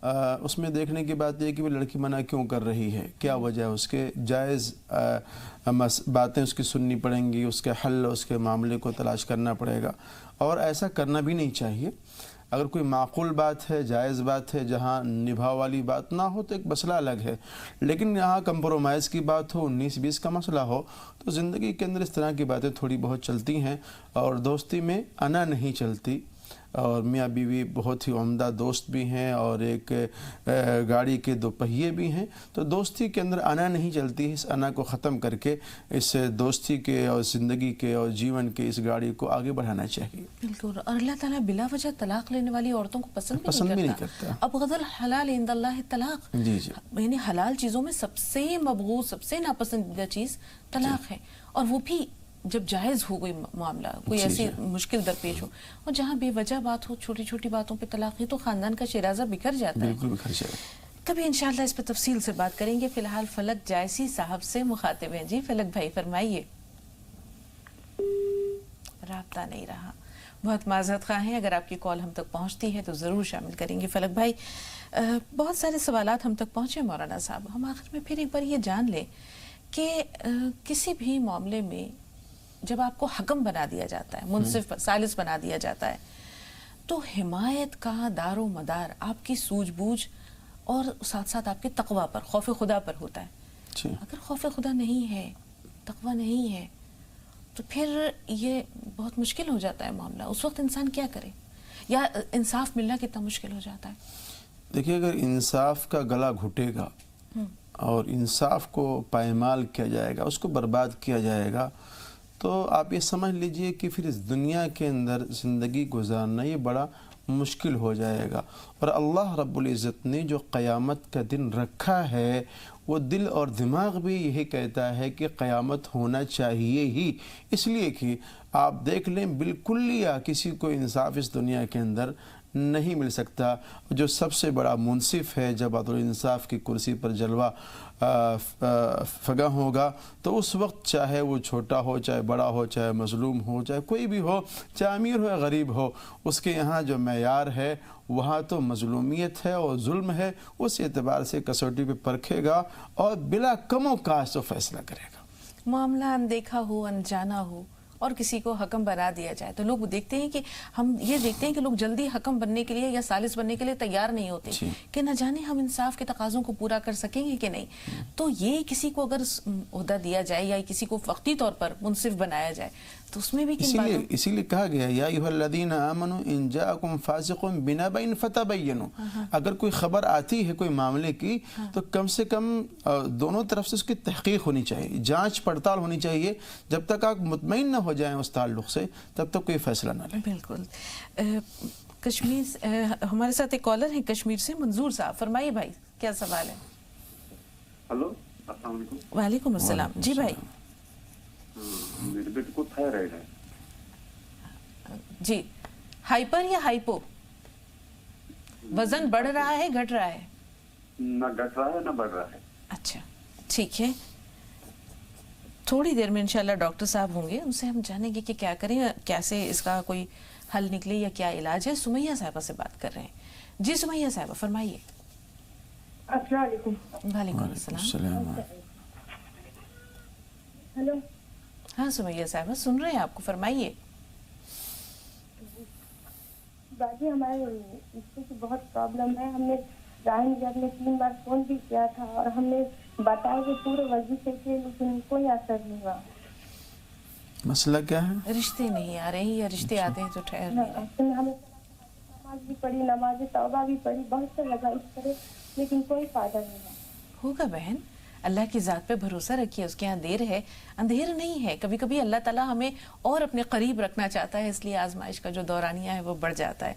اس میں دیکھنے کی بات یہ کہ وہ لڑکی منع کیوں کر رہی ہے، کیا وجہ ہے، اس کے جائز باتیں اس کی سننی پڑیں گی، اس کے حل اس کے معاملے کو تلاش کرنا پڑے گا، اور ایسا کرنا بھی نہیں چاہیے۔ اگر کوئی معقول بات ہے، جائز بات ہے، جہاں نبھاؤ والی بات نہ ہو تو ایک مسئلہ الگ ہے، لیکن یہاں کمپرومائز کی بات ہو، 19-20 کا مسئلہ ہو، تو زندگی کے اندر اس طرح کی باتیں تھوڑی بہت چلتی ہیں، اور دوستی میں انا نہیں چلتی، اور میاں بیوی بہت ہی عمدہ دوست بھی ہیں، اور ایک گاڑی کے 2 پہیے بھی ہیں، تو دوستی کے اندر انا نہیں چلتی۔ اس انا کو ختم کر کے اس دوستی کے اور زندگی کے اور جیون کے اس گاڑی کو آگے بڑھانا چاہیے۔ بالکل، اور اللہ تعالیٰ بلا وجہ طلاق لینے والی عورتوں کو پسند بھی نہیں کرتا۔ ابغض الحلال عند اللہ طلاق، یعنی حلال چیزوں میں سب سے مبغوض، سب سے ناپسندیدہ چیز طلاق ہے، اور وہ بھی جب جائز ہو کوئی معاملہ، کوئی ایسی مشکل درپیش ہو، اور جہاں بے وجہ بات ہو، چھوٹی چھوٹی باتوں پہ طلاق ہی تو خاندان کا شیرازہ بکھر جاتا ہے۔ بالکل بکھر جائے۔ کبھی انشاءاللہ اس پہ تفصیل سے بات کریں گے۔ فی الحال فلک جائسی صاحب سے مخاطب ہیں۔ جی فلک بھائی فرمائیے۔ رابطہ نہیں رہا، بہت معذرت خواہ ہیں، اگر آپ کی کال ہم تک پہنچتی ہے تو ضرور شامل کریں گے۔ فلک بھائی، بہت سارے سوالات ہم تک پہنچے مولانا صاحب، ہم آخر میں پھر ایک بار یہ جان لیں کہ کسی بھی معاملے میں جب آپ کو حکم بنا دیا جاتا ہے، منصف ثالث بنا دیا جاتا ہے، تو حمایت کا دار و مدار آپ کی سوجھ بوجھ اور ساتھ ساتھ آپ کے تقوی پر، خوف خدا پر ہوتا ہے۔ اگر خوف خدا نہیں ہے، تقوی نہیں ہے، تو پھر یہ بہت مشکل ہو جاتا ہے معاملہ۔ اس وقت انسان کیا کرے، یا انصاف ملنا کتنا مشکل ہو جاتا ہے؟ دیکھیے، اگر انصاف کا گلا گھٹے گا اور انصاف کو پائمال کیا جائے گا، اس کو برباد کیا جائے گا، تو آپ یہ سمجھ لیجئے کہ پھر اس دنیا کے اندر زندگی گزارنا یہ بڑا مشکل ہو جائے گا۔ اور اللہ رب العزت نے جو قیامت کا دن رکھا ہے، وہ دل اور دماغ بھی یہی کہتا ہے کہ قیامت ہونا چاہیے ہی، اس لیے کہ آپ دیکھ لیں بالکل یا کسی کو انصاف اس دنیا کے اندر نہیں مل سکتا۔ جو سب سے بڑا منصف ہے، جب عدل انصاف کی کرسی پر جلوہ فگاں ہوگا، تو اس وقت چاہے وہ چھوٹا ہو، چاہے بڑا ہو، چاہے مظلوم ہو، چاہے کوئی بھی ہو، چاہے امیر ہو یا غریب ہو، اس کے یہاں جو معیار ہے وہاں تو مظلومیت ہے اور ظلم ہے، اس اعتبار سے کسوٹی پہ پرکھے گا اور بلا کم و کاش تو فیصلہ کرے گا۔ معاملہ اندیکھا ہو، انجانا ہو، اور کسی کو حکم بنا دیا جائے، تو لوگ دیکھتے ہیں کہ ہم یہ دیکھتے ہیں کہ لوگ جلدی حکم بننے کے لیے یا ثالث بننے کے لیے تیار نہیں ہوتے کہ نہ جانے ہم انصاف کے تقاضوں کو پورا کر سکیں گے کہ نہیں۔ تو یہ کسی کو اگر عہدہ دیا جائے یا کسی کو وقتی طور پر منصف بنایا جائے، تو اس میں بھی اسی لیے کہا گیا یا ایھا الذین آمنوا ان جاءکم فاسق بنبأ فتبینوا، اگر کوئی خبر آتی ہے کوئی معاملے کی تو کم سے کم دونوں طرف سے اس کی تحقیق ہونی چاہیے، جانچ پڑتال ہونی چاہیے۔ جب تک آپ مطمئن نہ ہو جائیں اس تعلق سے، تب تک کوئی فیصلہ نہ لیں۔ بالکل۔ کشمیر ہمارے ساتھ ایک کالر ہیں کشمیر سے، منظور صاحب، فرمائیے بھائی کیا سوال ہے؟ ہلو، السلام علیکم۔ وعلیکم السلام۔ جی بھائی۔ میرے بیٹے کو تھائرائڈ ہے۔ جی، ہائپر یا ہائپو؟ وزن بڑھ رہا ہے، گھٹ رہا ہے؟ نہ گھٹ رہا ہے نہ بڑھ رہا ہے۔ اچھا، ٹھیک ہے، تھوڑی دیر میں انشاءاللہ ڈاکٹر صاحب ہوں گے، ان سے ہم جانیں گے کہ کیا کریں، کیسے اس کا کوئی حل نکلے یا کیا علاج ہے۔ سمیہ صاحبہ سے بات کر رہے ہیں۔ جی سمیہ صاحبہ فرمائیے۔ السلام علیکم۔ وعلیکم السلام۔ ہلو، ہاں سمیہ صاحبہ سن رہے ہیں آپ کو، فرمائیے۔ باجی ہمارے رشتے کی بہت پرابلم ہے، ہم نے راہم جب نے 3 بار فون بھی کیا تھا اور ہم نے بتایا کہ پورے وظیفے سے، لیکن کوئی اثر نہیں ہوا۔ مسئلہ کیا ہے؟ رشتے نہیں آ رہے یا رشتے آتے ہیں تو ٹھہر نہیں رہے؟ ہم نے نماز بھی پڑھی، نماز توبہ بھی پڑھی، بہت سے لگا اس طرح، لیکن کوئی فائدہ نہیں ہے۔ ہوگا بہن، اللہ کی ذات پہ بھروسہ رکھیے، اس کے یہاں دیر ہے، اندھیر نہیں ہے۔ کبھی کبھی اللہ تعالیٰ ہمیں اور اپنے قریب رکھنا چاہتا ہے، اس لیے آزمائش کا جو دورانیہ ہے وہ بڑھ جاتا ہے۔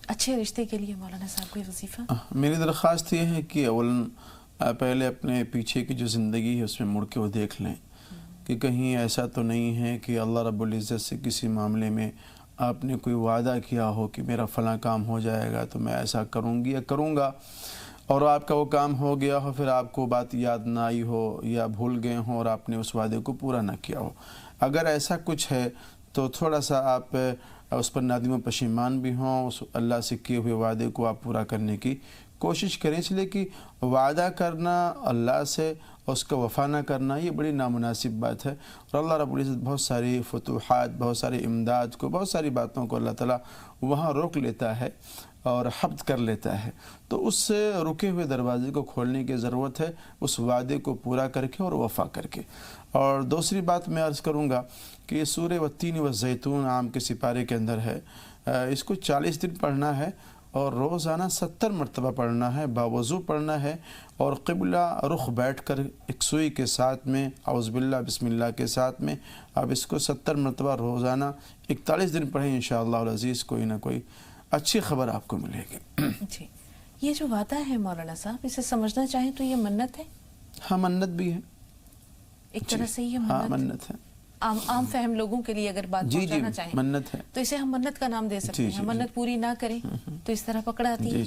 اچھے رشتے کے لیے مولانا صاحب کوئی وظیفہ؟ میری درخواست یہ ہے کہ اولاً پہلے اپنے پیچھے کی جو زندگی ہے اس میں مڑ کے وہ دیکھ لیں کہ کہیں ایسا تو نہیں ہے کہ اللہ رب العزت سے کسی معاملے میں آپ نے کوئی وعدہ کیا ہو کہ میرا فلاں کام ہو جائے گا تو میں ایسا کروں گی یا کروں گا، اور آپ کا وہ کام ہو گیا ہو، پھر آپ کو بات یاد نہ آئی ہو یا بھول گئے ہوں اور آپ نے اس وعدے کو پورا نہ کیا ہو۔ اگر ایسا کچھ ہے تو تھوڑا سا آپ اس پر نادم و پشیمان بھی ہوں، اس اللہ سے کیے ہوئے وعدے کو آپ پورا کرنے کی कोशिश करें, इसलिए कि वादा करना अल्लाह से और उसका वफ़ा ना करना ये बड़ी नामुनासिब बात है। और अल्लाह रब्बुल इज़्ज़त बहुत सारी फतूहात, बहुत सारी इमदाद को, बहुत सारी बातों को अल्लाह ताला वहाँ रोक लेता है और हब्त कर लेता है। तो उस रुके हुए दरवाज़े को खोलने की ज़रूरत है, उस वादे को पूरा करके और वफ़ा करके। और दूसरी बात मैं अर्ज़ करूँगा कि सूरह वत्तीन व ज़ैतून आम के सिपारे के अंदर है, इसको 40 दिन पढ़ना है और रोज़ाना 70 मरतबा पढ़ना है, बावज़ू पढ़ना है और क़िबला रुख बैठ कर एक सुई के साथ में औज़ुबिल्लाह बिस्मिल्लाह के साथ में आप इसको 70 मरतबा रोज़ाना 41 दिन पढ़ें। इंशाअल्लाह अज़ीज़ कोई ना कोई अच्छी खबर आपको मिलेगी। जी, ये जो वादा है मौलाना साहब, इसे समझना चाहें तो ये मन्नत है? हाँ, मन्नत भी है एक तरह से ये हाँ मन्नत है। आम फहम लोगों के लिए अगर बात पहुंचाना चाहें मन्नत है, तो इसे हम मन्नत का नाम दे सकते हैं। मन्नत पूरी ना करें तो इस तरह पकड़ाती है।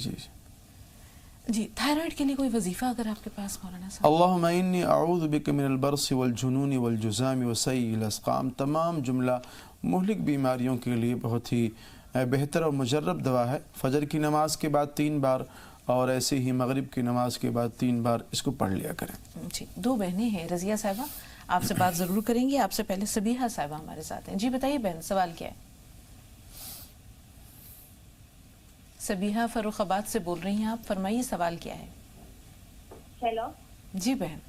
जी, थायराइड के लिए कोई वजीफा अगर आपके पास मौलाना साहब? अल्लाहुम्मा इन्नी अऊज़ु बिका मिनल बरसी वल जुनूनी वल जुज़ामी व सय्यिल अस्क़ाम, तमाम जुमला मुहलिक बीमारियों के लिए बहुत ही बेहतर और मुजर्रब दवा है। फजर की नमाज के बाद 3 बार और ऐसे ही मगरिब की नमाज के बाद 3 बार इसको पढ़ लिया करें। जी, 2 बहनें हैं, रज़िया साहिबा आपसे बात ज़रूर करेंगे। आपसे पहले सबीहा साहिबा हमारे साथ हैं। जी बताइए बहन, सवाल क्या है? सबीहा फर्रुखाबाद से बोल रही हैं आप, फरमाइए सवाल क्या है? हेलो जी बहन,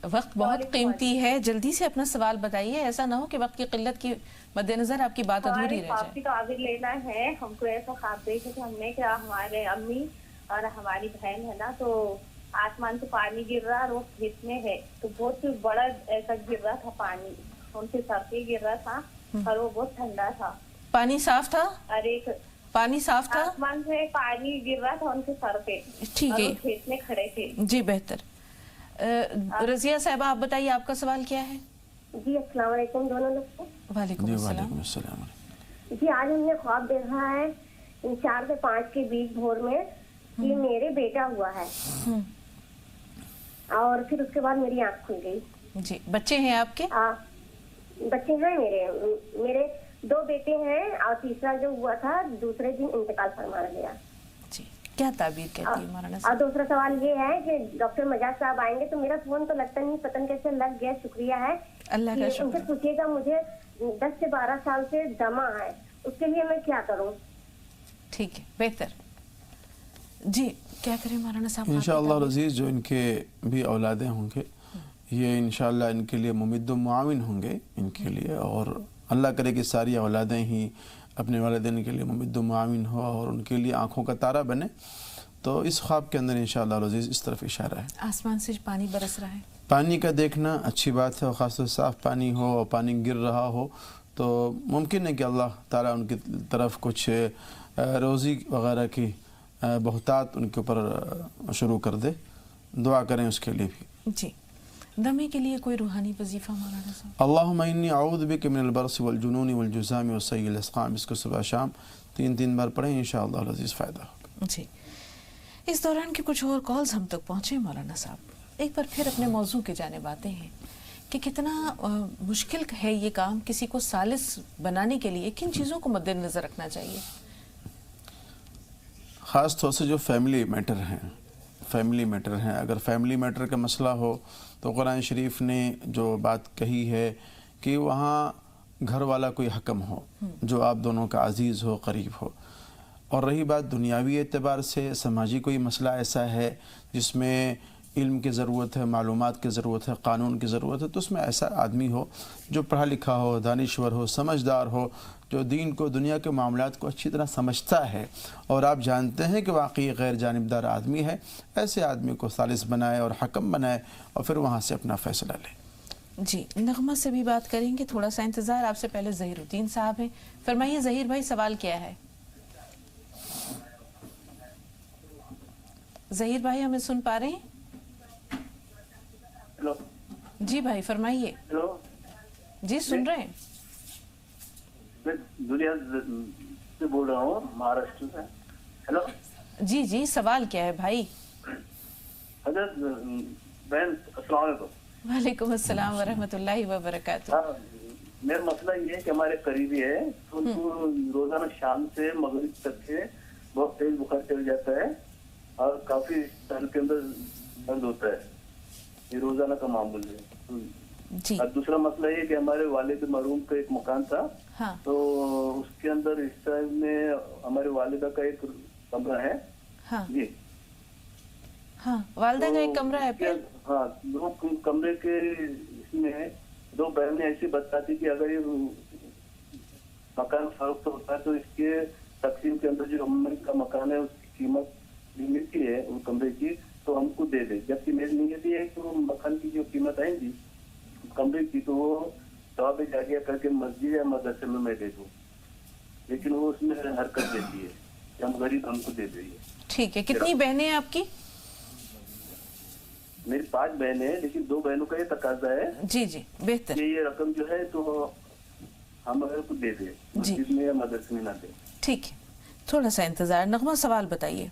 वक्त बहुत कीमती है, जल्दी से अपना सवाल बताइए, ऐसा ना हो कि वक्त की किल्लत की मद्देनजर आपकी बात अधूरी रह जाए। काबिल लेना है हमको, ऐसा ख्वाब देखे थे हमने कि हमारे अम्मी और हमारी बहन है ना, तो आसमान से पानी गिर रहा और वो खेत में है, तो बहुत बड़ा ऐसा गिर रहा था पानी, उनके सर पे गिर रहा था और वो बहुत ठंडा था। पानी साफ था? अरे पानी साफ था, आसमान से पानी गिर रहा था उनके सर पे। ठीक है, खेत में खड़े थे। जी बेहतर। रज़िया साहिबा आप बताइए आपका सवाल क्या है? जी अस्सलाम वालेकुम दोनों लोग को। वालेकुम अस्सलाम। जी आज हमने ख्वाब देखा है 4 से 5 के बीच भोर में कि मेरे बेटा हुआ है और फिर उसके बाद मेरी आँख खुल गई। जी, बच्चे हैं आपके? बच्चे हैं मेरे 2 बेटे हैं और तीसरा जो हुआ था दूसरे दिन इंतकाल फरमा गया। जी, क्या ताबीर कहती है मौलाना साहब? और दूसरा सवाल ये है कि डॉक्टर मजाज साहब आएंगे तो मेरा फोन तो लगता नहीं, पता नहीं कैसे लग गया, शुक्रिया है अल्लाह का शुक्र। उनसे पूछिएगा मुझे 10 से 12 साल से दमा है, उसके लिए मैं क्या करूँ? ठीक है, बेहतर। जी, क्या करें मौलाना साहब? इंशाअल्लाह अज़ीज़ जो इनके भी औलादे होंगे ये इंशाअल्लाह इनके लिए मुमिद्दु मुआविन होंगे इनके लिए, और अल्लाह करे कि सारी औलादें ही अपने वालिदैन के लिए मुमिद्दु मुआविन हो और उनके लिए आँखों का तारा बने। तो इस ख्वाब के अंदर इंशाअल्लाह अज़ीज़ इस तरफ इशारा है। आसमान से पानी बरस रहा है, पानी का देखना अच्छी बात है, और ख़ासतौर से साफ़ पानी हो और पानी गिर रहा हो तो मुमकिन है कि अल्लाह ताला उनकी तरफ कुछ रोज़ी वग़ैरह की बहुतात उनके ऊपर शुरू कर दे। दुआ करें उसके लिए भी। जी, दमे के लिए कोई रूहानी वजीफ़ा मौलाना साहब? अल्लाहुम्मा इन्नी अऊज़ु बिका मिनल बरसी वल जुनूनी वल जुज़ामी व सय्यिल अस्क़ाम, इसको सुबह शाम 3 बार पढ़ें, इंशाअल्लाह अज़ीज़ फ़ायदा होगा। जी, इस दौरान के कुछ और कॉल्स हम तक पहुँचे मौलाना साहब, एक बार फिर अपने मौजू के जानिब आते हैं कि कितना मुश्किल है ये काम, किसी को सालिस बनाने के लिए किन चीज़ों को मद्देनज़र रखना चाहिए? ख़ास तौर से जो फैमिली मैटर हैं, अगर फैमिली मैटर का मसला हो तो कुरान शरीफ ने जो बात कही है कि वहाँ घर वाला कोई हकम हो जो आप दोनों का अजीज़ हो, करीब हो। और रही बात दुनियावी एतबार से, समाजी कोई मसला ऐसा है जिसमें इल्म की ज़रूरत है, मालूमात की ज़रूरत है, कानून की ज़रूरत है, तो उसमें ऐसा आदमी हो जो पढ़ा लिखा हो, दानिश्वर हो, समझदार हो, जो दीन को, दुनिया के मामलात को अच्छी तरह समझता है और आप जानते हैं कि वाकई गैर जानिबदार आदमी है, ऐसे आदमी को सालिस बनाए और हकम बनाए और फिर वहाँ से अपना फ़ैसला ले। जी, नगमा से भी बात करेंगे, थोड़ा सा इंतज़ार। आपसे पहले ज़हीरुद्दीन साहब हैं, फरमाइए ज़हीर भाई सवाल क्या है? ज़हीर भाई हमें सुन पा रहे हैं? हेलो जी भाई फरमाइए। हेलो जी सुन रहे हैं। मैं दुनिया से बोल रहा हूँ, महाराष्ट्र से। हेलो जी जी, सवाल क्या है भाई? हजरत बहन अस्सलाम वालेकुम। वालेकुम अस्सलाम व रहमतुल्लाहि व बरकातुहू। मेरा मसला ये है कि हमारे करीबी है तो उनको रोजाना शाम से मगरिब तक के बहुत तेज बुखार चढ़ जाता है और काफी सर के अंदर दर्द होता है, ये रोजाना का मामूल है। जी। और दूसरा मसला ये कि हमारे वालिद मरहूम का एक मकान था, हाँ। तो उसके अंदर इस टाइम में हमारे वालिदा का एक कमरा है। हाँ जी हाँ, वालिदा का एक कमरा है फिर? हाँ, दो कमरे के इसमें दो बहनें ऐसी बताती कि अगर ये मकान फरोख्त होता है तो इसके तकसीम के अंदर जो हमारे का मकान है उसकी कीमत मिलती है उस कमरे की तो हमको दे दे, जबकि मेरी नीयत ये है कि वो मकान की जो कीमत आएंगी कमरे की तो वो तवाब जारिया करके मस्जिद या मदरसे में मैं दे दूँ, लेकिन वो उसमें हरकत देती है कि हम गरीब हमको दे देंगे। ठीक है, कितनी बहनें हैं आपकी? मेरी 5 बहनें हैं, लेकिन 2 बहनों का ये तकाजा है जी जी, बेहतर। कि ये रकम जो है तो हम अगर को दे दे, मस्जिद में या मदरसे में ना दे। ठीक है, थोड़ा सा इंतजार। नगमा सवाल बताइए।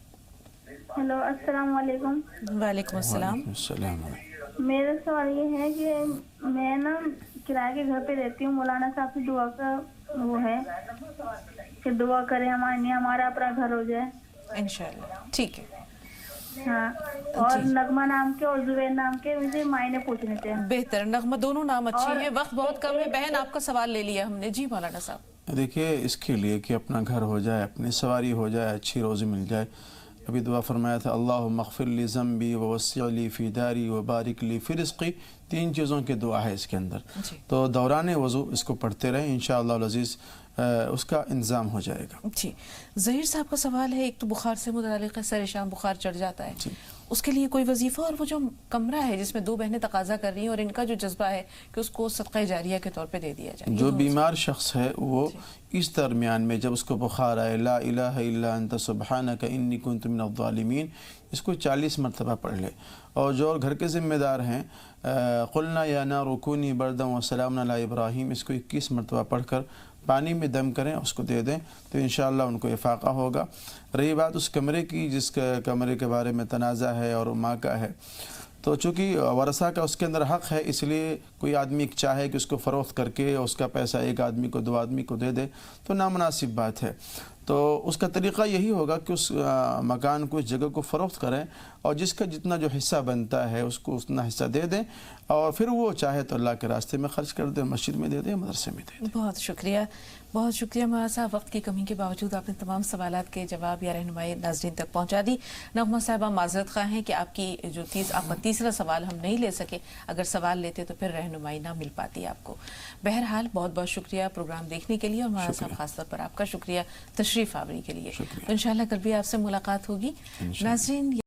हेलो, अस्सलाम वालेकुम। वालेकुम अस्सलाम। मेरा सवाल ये है कि मैं ना किराए के घर पे रहती हूँ, मौलाना साहब से दुआ का वो है कि दुआ करें हमारा अपना घर हो जाए इंशाल्लाह। ठीक है, हाँ। और नगमा नाम के और जुबैर नाम के मुझे मायने पूछने थे। बेहतर। नगमा, दोनों नाम अच्छे हैं, वक्त बहुत कम है। बहन, आपका सवाल ले लिया हमने। जी मौलाना साहब। देखिए, इसके लिए कि अपना घर हो जाए, अपनी सवारी हो जाए, अच्छी रोज़ी मिल जाए, अभी दुआ फरमाया था अल्लाहुम्मा अग़फ़िर ली ज़ंबी व वस्सिअ ली फ़ी दारी व बारिक ली फ़ी रिज़्क़ी। 3 चीज़ों की दुआ है इसके अंदर, तो दौरान वज़ू इसको पढ़ते रहें, इंशाअल्लाह अज़ीज़ उसका इंतज़ाम हो जाएगा। जी। ज़हीर साहब का सवाल है, एक तो बुखार से मुतअल्लिक़ है, सर शाम बुखार चढ़ जाता है, उसके लिए कोई वजीफ़ा, और वो जो कमरा है जिसमें 2 बहनें तकाजा कर रही हैं और इनका जो जज्बा है कि उसको सदक़ा जारिया के तौर पे दे दिया जाए। जो बीमार शख्स है वो इस दरमियान में जब उसको बुखार आए, ला इलाहा इल्ला अंत सुब्हानक इन्नी कुन्तु मिनज़ ज़ालिमीन, इसको 40 मरतबा पढ़ ले। और जो घर के ज़िम्मेदार हैं क़ुलना या नारु कूनी बरदन व सलामन अला इब्राहीम, इसको 21 मरतबा पढ़कर पानी में दम करें, उसको दे दें, तो इंशाअल्लाह उनको इफ़ाक़ा होगा। रही बात उस कमरे की जिस कमरे के बारे में तनाज़ा है और माँ का है, तो चूँकि वरसा का उसके अंदर हक़ है, इसलिए कोई आदमी चाहे कि उसको फ़रोख्त करके उसका पैसा एक आदमी को 2 आदमी को दे दे तो नामुनासिब बात है। तो उसका तरीक़ा यही होगा कि उस मकान को, इस जगह को फ़रोख्त करें और जिसका जितना जो हिस्सा बनता है उसको उतना हिस्सा दे दें, और फिर वो चाहे तो अल्लाह के रास्ते में ख़र्च कर दें, मस्जिद में दे दें, मदरसे में दे दें। बहुत शुक्रिया, बहुत शुक्रिया मौलाना साहब। वक्त की कमी के बावजूद आपने तमाम सवालात के जवाब या रहनुमाई नाज़रीन तक पहुँचा दी। नगमा साहिबा माज़रत ख़्वाह हैं कि आपकी जो आपका तीसरा सवाल हम नहीं ले सके, अगर सवाल लेते तो फिर रहनुमाई ना मिल पाती आपको। बहरहाल बहुत बहुत शुक्रिया प्रोग्राम देखने के लिए, और मौलाना साहब ख़ास तौर पर आपका शुक्रिया तशरीफ़ आवरी के लिए। तो इंशाअल्लाह कल भी आपसे मुलाकात होगी। नाज़रीन,